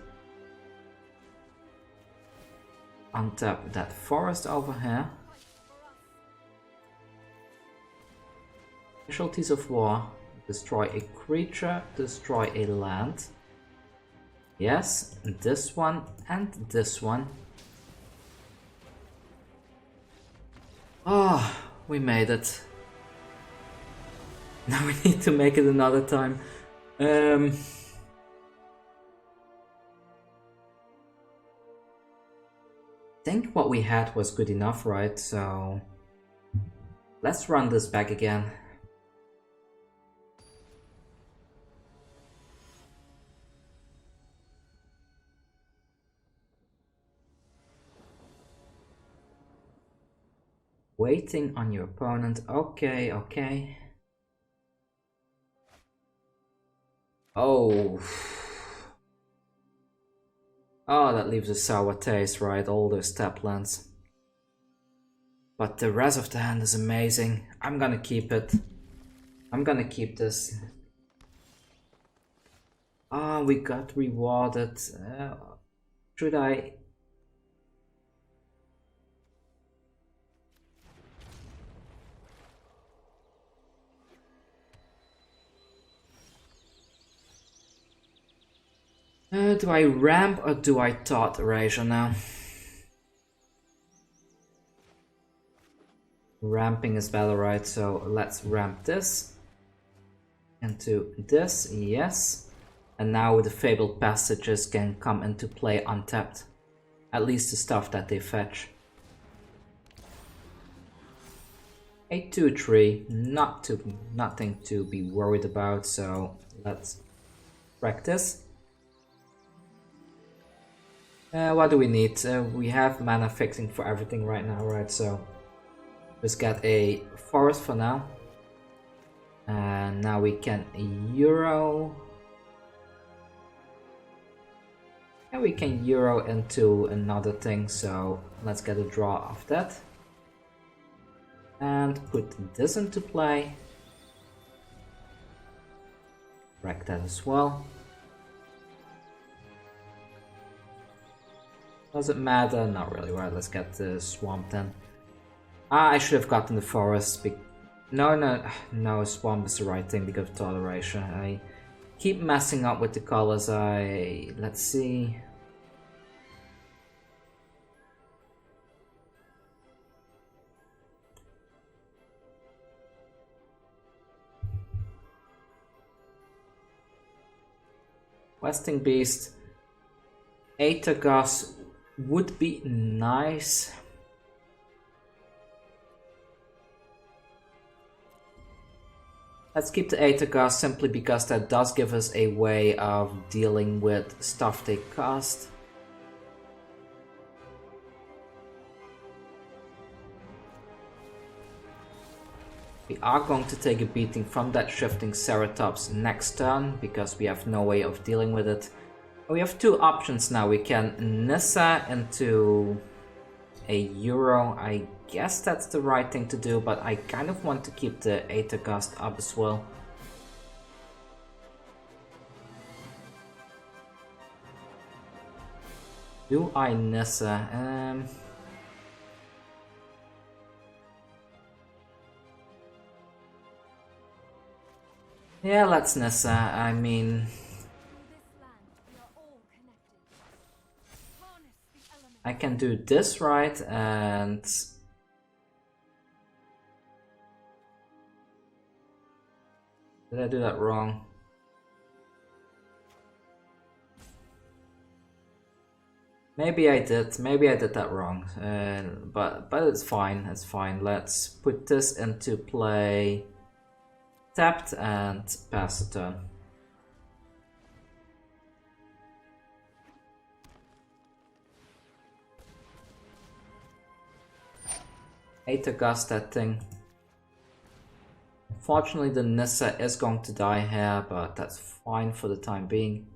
Untap that forest over here. Casualties of War. Destroy a creature, destroy a land. Yes, this one and this one. Oh, we made it. Now we need to make it another time. I think what we had was good enough, right? So let's run this back again. Waiting on your opponent. Okay, okay. Oh. Oh, that leaves a sour taste, right? All those tap lands. But the rest of the hand is amazing. I'm gonna keep it. I'm gonna keep this. Ah, we got rewarded. Should I? Do I ramp or do I Thought Erasure now? Ramping is better, right? So let's ramp this into this, yes. And now the Fabled Passages can come into play untapped. At least the stuff that they fetch. 8-2-3, nothing to be worried about, so let's practice. What do we need? We have mana fixing for everything right now, right? So just get a forest for now. And now we can Euro. And we can Euro into another thing, so let's get a draw of that. And put this into play. Wreck that as well. Does it matter? Not really, right? Let's get the swamp then. I should have gotten the forest. No, swamp is the right thing because of Thought Erasure. I keep messing up with the colors. Let's see. Questing Beast. Aether Gust would be nice. Let's keep the Aether Gust simply because that does give us a way of dealing with stuff they cast. We are going to take a beating from that Shifting Ceratops next turn because we have no way of dealing with it. We have two options now. We can Nissa into a Euro. I guess that's the right thing to do, but I kind of want to keep the Aether Gust up as well. Do I Nissa? Yeah, let's Nissa. I mean, I can do this right and did I do that wrong? Maybe I did that wrong, but it's fine, it's fine. Let's put this into play, tapped and pass the turn. Aether Gust that thing. Unfortunately the Nissa is going to die here, but that's fine for the time being.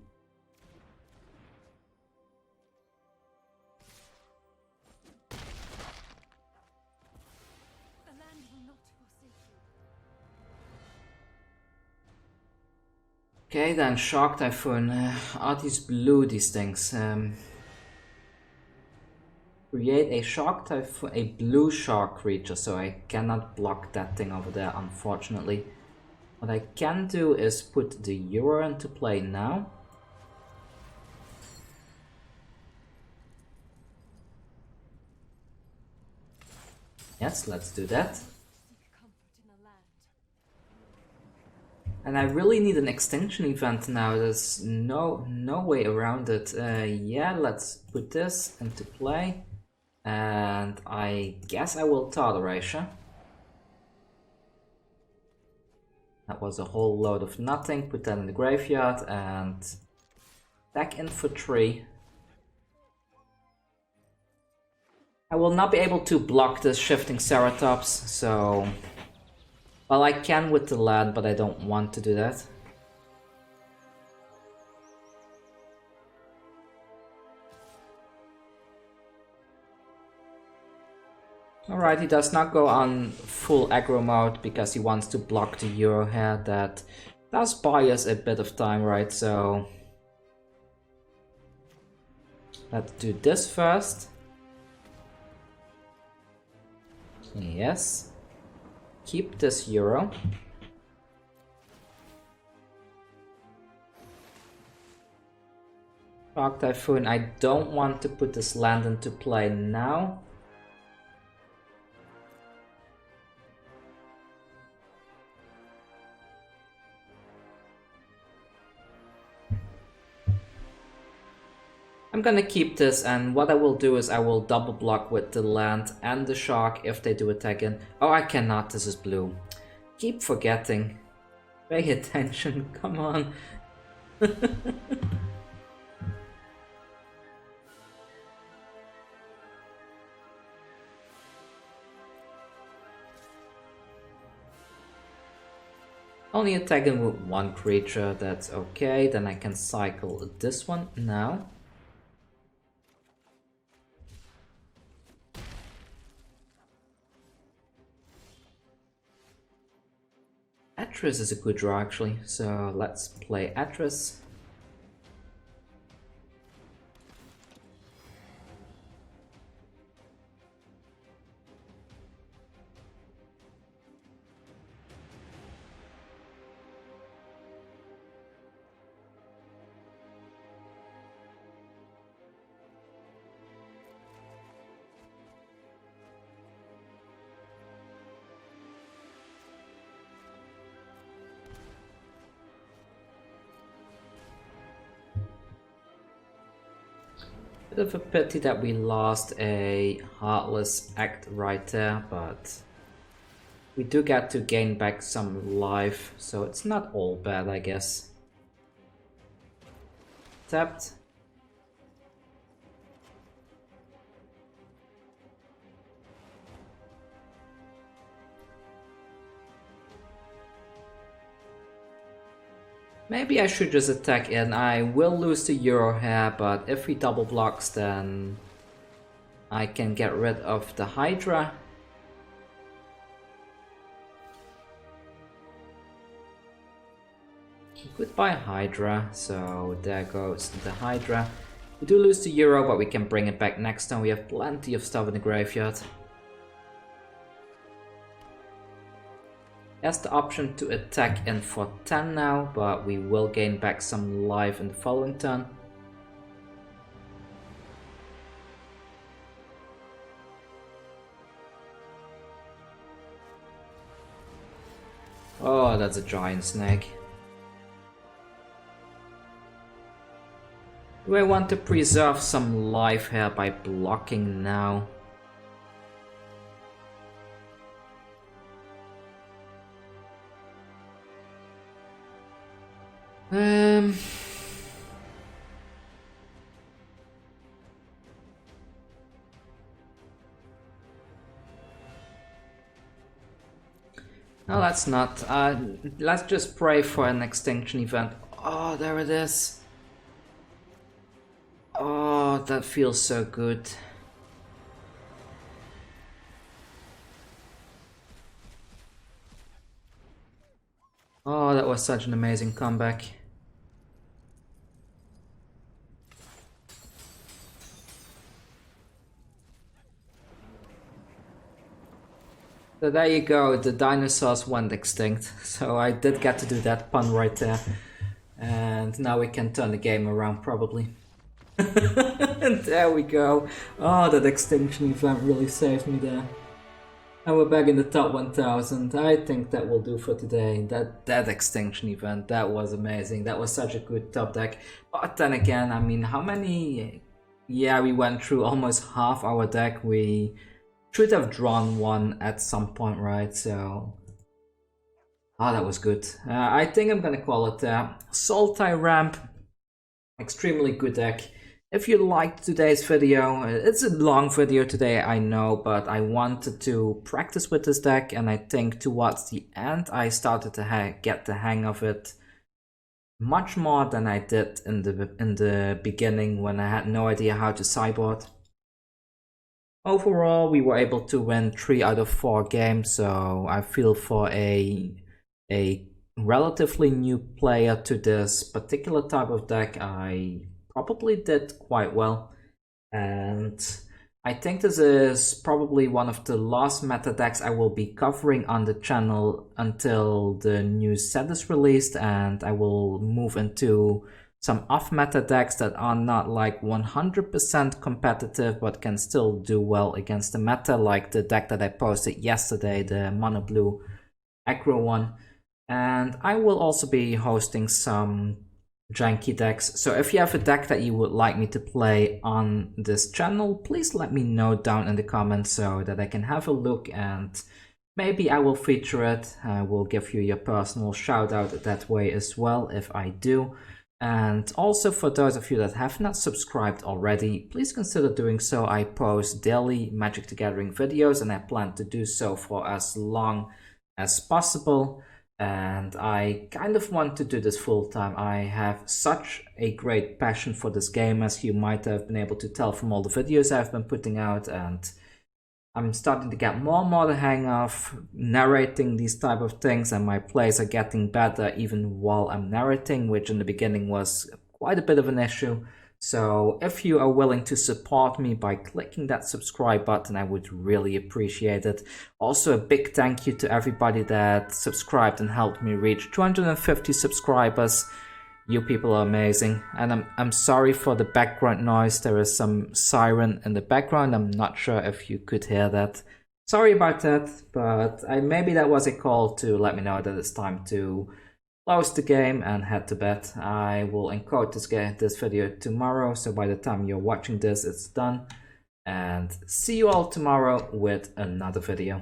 Okay, then Shark Typhoon. Are these blue, these things? Create a Shark Typhoon, a blue shark creature, so I cannot block that thing over there, unfortunately. What I can do is put the Euro into play now. Yes, let's do that. And I really need an Extinction Event now. There's no way around it. Yeah, let's put this into play. And I guess I will Thought Erasure. That was a whole load of nothing. Put that in the graveyard and back in for 3. I will not be able to block this Shifting Ceratops, so... Well, I can with the land, but I don't want to do that. Alright, he does not go on full aggro mode because he wants to block the Euro here. That does buy us a bit of time, right? So let's do this first. Yes. Keep this Euro. Shark Typhoon, I don't want to put this land into play now. I'm gonna keep this, and what I will do is I will double block with the land and the shark if they do attack in. Oh, I cannot, this is blue. Keep forgetting. Pay attention, come on. Only attacking with one creature, that's okay. Then I can cycle this one now. Atris is a good draw actually, so let's play Atris. Bit of a pity that we lost a Heartless Act right there, but we do get to gain back some life, so it's not all bad, I guess. Tapped. Maybe I should just attack in. I will lose the Euro here, but if he double blocks, then I can get rid of the Hydra. Goodbye Hydra, so there goes the Hydra. We do lose the Euro, but we can bring it back next time. We have plenty of stuff in the graveyard. Has the option to attack in for 10 now, but we will gain back some life in the following turn. Oh, that's a giant snake. Do I want to preserve some life here by blocking now? No, let's not. Let's just pray for an Extinction Event. Oh, there it is. Oh, that feels so good. Oh, that was such an amazing comeback. So there you go, the dinosaurs went extinct. So I did get to do that pun right there. And now we can turn the game around probably. And there we go. Oh, that Extinction Event really saved me there. And we're back in the top 1000. I think that will do for today. That Extinction Event, that was amazing. That was such a good top deck. But then again, I mean, how many... Yeah, we went through almost half our deck. We should have drawn one at some point, right? So... Oh, that was good. I think I'm gonna call it Sultai Ramp. Extremely good deck. If you liked today's video, it's a long video today, I know, but I wanted to practice with this deck, and I think towards the end I started to get the hang of it much more than I did in the beginning when I had no idea how to sideboard. Overall, we were able to win 3 out of 4 games, so I feel for a relatively new player to this particular type of deck, I probably did quite well. And I think this is probably one of the last meta decks I will be covering on the channel until the new set is released, and I will move into some off-meta decks that are not like 100% competitive but can still do well against the meta, like the deck that I posted yesterday, the mono blue aggro one. And I will also be hosting some janky decks. So if you have a deck that you would like me to play on this channel, please let me know down in the comments so that I can have a look, and maybe I will feature it. I will give you your personal shout out that way as well if I do. And also, for those of you that have not subscribed already, please consider doing so. I post daily Magic the Gathering videos, and I plan to do so for as long as possible. And I kind of want to do this full time. I have such a great passion for this game, as you might have been able to tell from all the videos I've been putting out, and I'm starting to get more and more the hang of narrating these type of things, and my plays are getting better even while I'm narrating, which in the beginning was quite a bit of an issue. So if you are willing to support me by clicking that subscribe button, I would really appreciate it. Also, a big thank you to everybody that subscribed and helped me reach 250 subscribers. You people are amazing, and I'm sorry for the background noise. There is some siren in the background. I'm not sure if you could hear that. Sorry about that, but maybe that was a call to let me know that it's time to close the game and head to bed. I will encode this video tomorrow, so by the time you're watching this, it's done. And see you all tomorrow with another video.